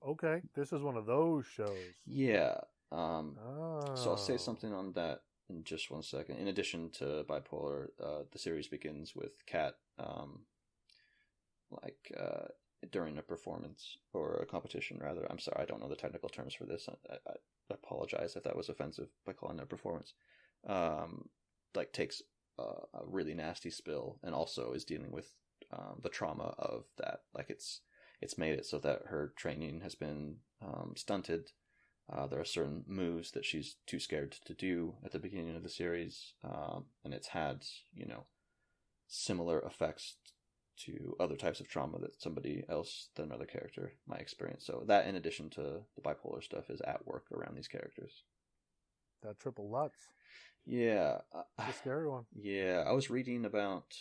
S1: okay, this is one of those shows.
S2: Yeah. So I'll say something on that in just one second. In addition to bipolar, the series begins with Kat, during a performance or a competition, rather. I'm sorry, I don't know the technical terms for this. I apologize if that was offensive by calling that performance. Takes a really nasty spill and also is dealing with the trauma of that. Like it's made it so that her training has been stunted. There are certain moves that she's too scared to do at the beginning of the series, and it's had, similar effects to other types of trauma that somebody else, than another character, might experience. So that, in addition to the bipolar stuff, is at work around these characters.
S1: That triple Lutz.
S2: Yeah.
S1: The scary one.
S2: Yeah, I was reading about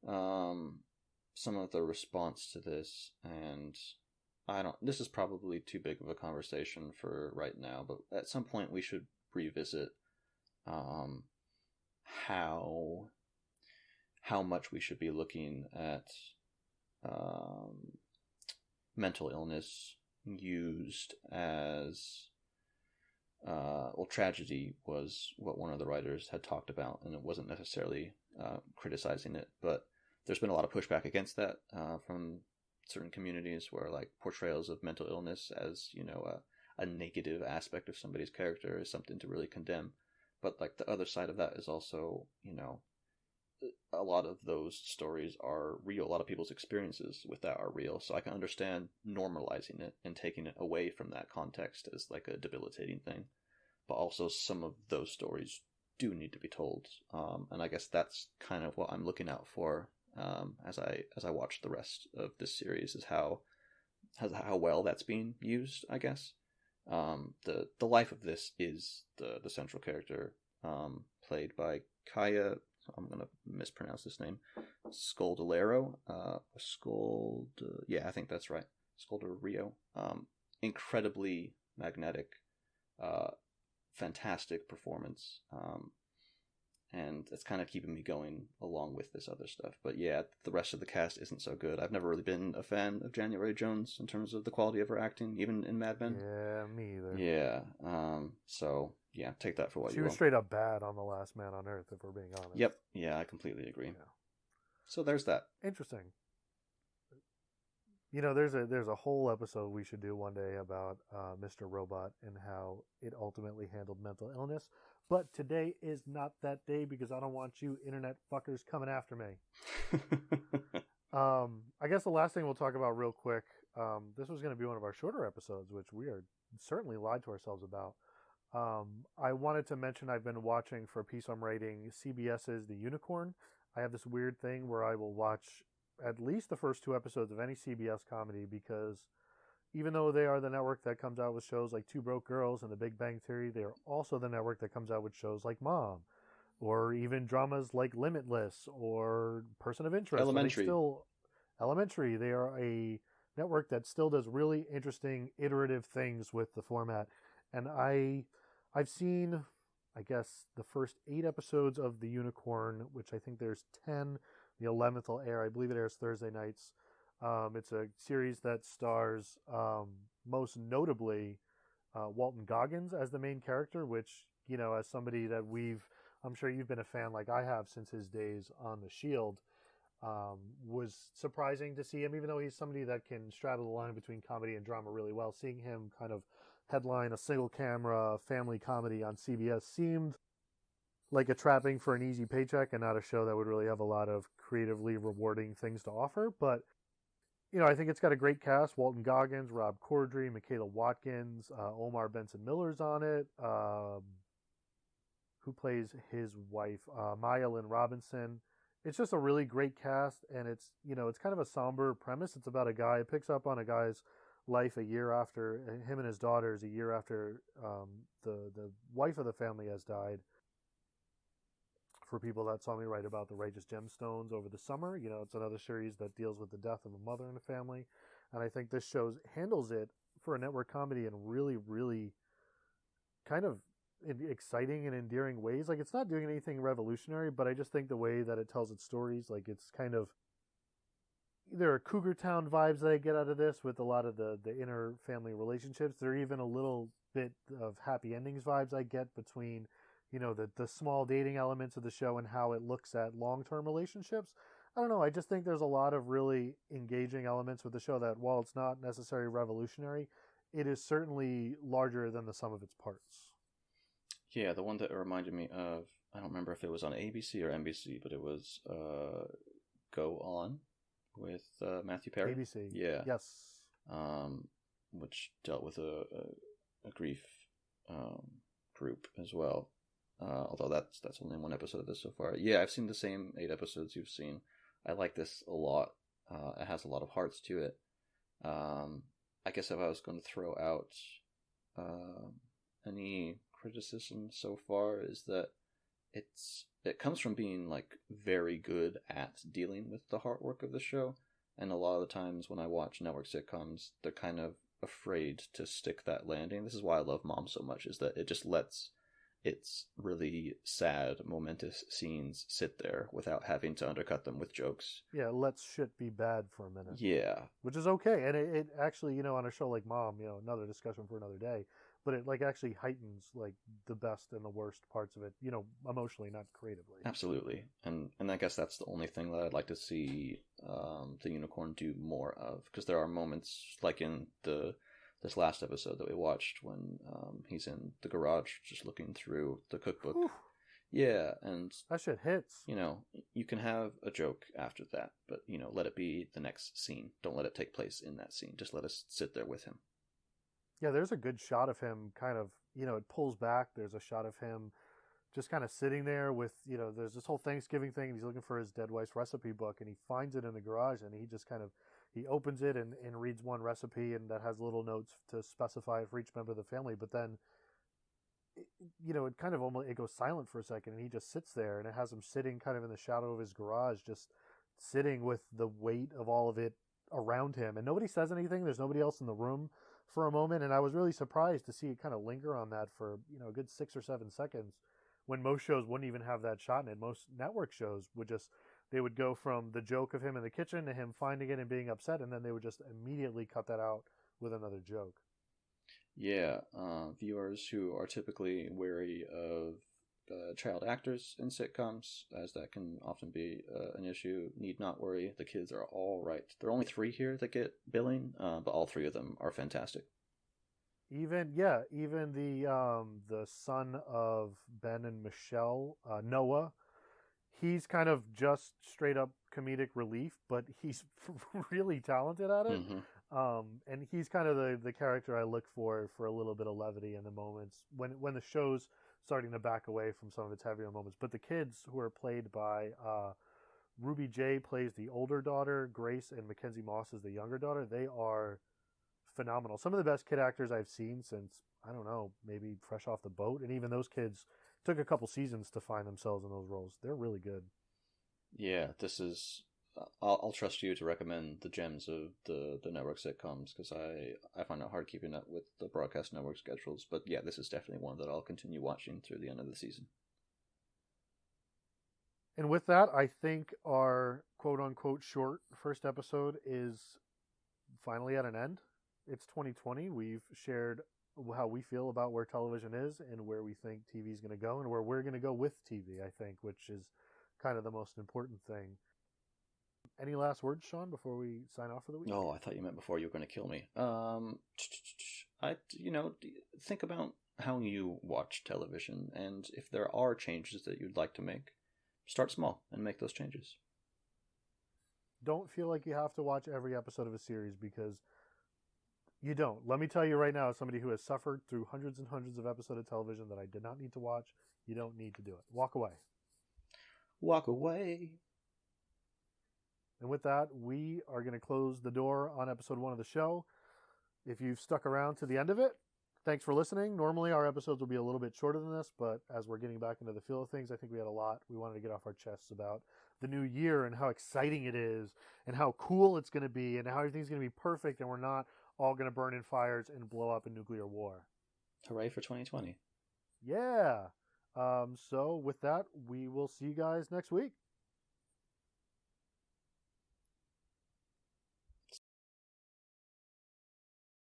S2: some of the response to this, and this is probably too big of a conversation for right now, but at some point we should revisit how much we should be looking at mental illness used as tragedy was what one of the writers had talked about, and it wasn't necessarily criticizing it, but there's been a lot of pushback against that from certain communities, where like portrayals of mental illness as a negative aspect of somebody's character is something to really condemn. But like the other side of that is also, a lot of those stories are real. A lot of people's experiences with that are real. So I can understand normalizing it and taking it away from that context as like a debilitating thing. But also some of those stories do need to be told. And I guess that's kind of what I'm looking out for as I watch the rest of this series, is how well that's being used, I guess. The life of this is the central character, played by Kaya. I'm gonna mispronounce this name. Scoldalero. Yeah, I think that's right. Scoldario. Incredibly magnetic, fantastic performance. And it's kind of keeping me going along with this other stuff. But yeah, the rest of the cast isn't so good. I've never really been a fan of January Jones in terms of the quality of her acting, even in Mad Men.
S1: Yeah, me either.
S2: Yeah. So yeah, take that for what you will.
S1: She was straight up bad on The Last Man on Earth, if we're being honest.
S2: Yep. Yeah, I completely agree.
S1: Yeah.
S2: So there's that.
S1: Interesting. There's a whole episode we should do one day about Mr. Robot and how it ultimately handled mental illness. But today is not that day, because I don't want you internet fuckers coming after me. I guess the last thing we'll talk about real quick, this was going to be one of our shorter episodes, which we are certainly lied to ourselves about. I wanted to mention I've been watching, for a piece I'm writing, CBS's The Unicorn. I have this weird thing where I will watch at least the first 2 episodes of any CBS comedy, because even though they are the network that comes out with shows like Two Broke Girls and The Big Bang Theory, they are also the network that comes out with shows like Mom, or even dramas like Limitless or Person of Interest. Elementary. They are a network that still does really interesting, iterative things with the format. And I've seen, I guess, the first 8 episodes of The Unicorn, which I think there's 10. The 11th will air. I believe it airs Thursday nights. It's a series that stars, most notably, Walton Goggins as the main character, which, as somebody that I'm sure you've been a fan like I have since his days on The Shield, was surprising to see him, even though he's somebody that can straddle the line between comedy and drama really well. Seeing him kind of headline a single camera family comedy on CBS seemed like a trapping for an easy paycheck and not a show that would really have a lot of creatively rewarding things to offer. But, I think it's got a great cast. Walton Goggins, Rob Corddry, Michaela Watkins, Omar Benson-Miller's on it. Who plays his wife? Maya Lynn Robinson. It's just a really great cast, and it's kind of a somber premise. It's about a guy. It picks up on a guy's life a year after, him and his daughters, a year after the wife of the family has died. For people that saw me write about The Righteous Gemstones over the summer, it's another series that deals with the death of a mother in a family. And I think this show handles it for a network comedy in really, really kind of exciting and endearing ways. Like, it's not doing anything revolutionary, but I just think the way that it tells its stories, like, it's kind of, there are Cougar Town vibes that I get out of this with a lot of the inner family relationships. There are even a little bit of happy endings vibes I get between, the small dating elements of the show and how it looks at long-term relationships. I don't know. I just think there's a lot of really engaging elements with the show that, while it's not necessarily revolutionary, it is certainly larger than the sum of its parts.
S2: Yeah, the one that reminded me of, I don't remember if it was on ABC or NBC, but it was Go On with Matthew Perry.
S1: ABC.
S2: Yeah.
S1: Yes.
S2: Which dealt with a grief group as well. Although that's only 1 episode of this so far. Yeah, I've seen the same 8 episodes you've seen. I like this a lot. It has a lot of hearts to it. I guess if I was going to throw out any criticism so far, is that it comes from being like very good at dealing with the heart work of the show, and a lot of the times when I watch network sitcoms, they're kind of afraid to stick that landing. This is why I love Mom so much, is that it just lets its really sad, momentous scenes sit there without having to undercut them with jokes.
S1: Yeah, it lets shit be bad for a minute.
S2: Yeah.
S1: Which is okay. And it actually, on a show like Mom, another discussion for another day, but it like actually heightens like the best and the worst parts of it, emotionally, not creatively.
S2: Absolutely. And I guess that's the only thing that I'd like to see The Unicorn do more of, because there are moments like in this last episode that we watched when he's in the garage just looking through the cookbook. Whew. Yeah, and
S1: that shit hits.
S2: You can have a joke after that, but let it be the next scene. Don't let it take place in that scene. Just let us sit there with him.
S1: Yeah, there's a good shot of him kind of, it pulls back. There's a shot of him just kind of sitting there with, there's this whole Thanksgiving thing, and he's looking for his dead wife's recipe book, and he finds it in the garage, and he just kind of, he opens it and reads one recipe, and that has little notes to specify it for each member of the family. But then, it kind of almost, it goes silent for a second, and he just sits there, and it has him sitting kind of in the shadow of his garage, just sitting with the weight of all of it around him. And nobody says anything. There's nobody else in the room for a moment. And I was really surprised to see it kind of linger on that for, a good 6 or 7 seconds, when most shows wouldn't even have that shot in it. Most network shows would just, they would go from the joke of him in the kitchen to him finding it and being upset, and then they would just immediately cut that out with another joke.
S2: Yeah, viewers who are typically wary of child actors in sitcoms, as that can often be an issue, need not worry. The kids are all right. There are only 3 here that get billing, but all 3 of them are fantastic.
S1: Even the son of Ben and Michelle, Noah, he's kind of just straight up comedic relief, but he's really talented at it. And he's kind of the character I look for a little bit of levity in the moments when the show's starting to back away from some of its heavier moments. But the kids who are played by Ruby J plays the older daughter, Grace, and Mackenzie Moss is the younger daughter. They are phenomenal. Some of the best kid actors I've seen since, I don't know, maybe Fresh Off the Boat. And even those kids took a couple seasons to find themselves in those roles. They're really good.
S2: Yeah, this is. I'll trust you to recommend the gems of the network sitcoms, because I find it hard keeping up with the broadcast network schedules. But yeah, this is definitely one that I'll continue watching through the end of the season.
S1: And with that, I think our quote-unquote short first episode is finally at an end. It's 2020. We've shared how we feel about where television is and where we think TV is going to go and where we're going to go with TV, I think, which is kind of the most important thing. Any last words, Sean, before we sign off for the week?
S2: Oh, I thought you meant before you were going to kill me. Think about how you watch television, and if there are changes that you'd like to make, start small and make those changes.
S1: Don't feel like you have to watch every episode of a series, because you don't. Let me tell you right now, as somebody who has suffered through hundreds and hundreds of episodes of television that I did not need to watch, you don't need to do it. Walk away.
S2: Walk away.
S1: And with that, we are going to close the door on episode 1 of the show. If you've stuck around to the end of it, thanks for listening. Normally our episodes will be a little bit shorter than this, but as we're getting back into the feel of things, I think we had a lot we wanted to get off our chests about the new year and how exciting it is and how cool it's going to be and how everything's going to be perfect and we're not all going to burn in fires and blow up in nuclear war.
S2: Hooray for 2020.
S1: Yeah. So with that, we will see you guys next week.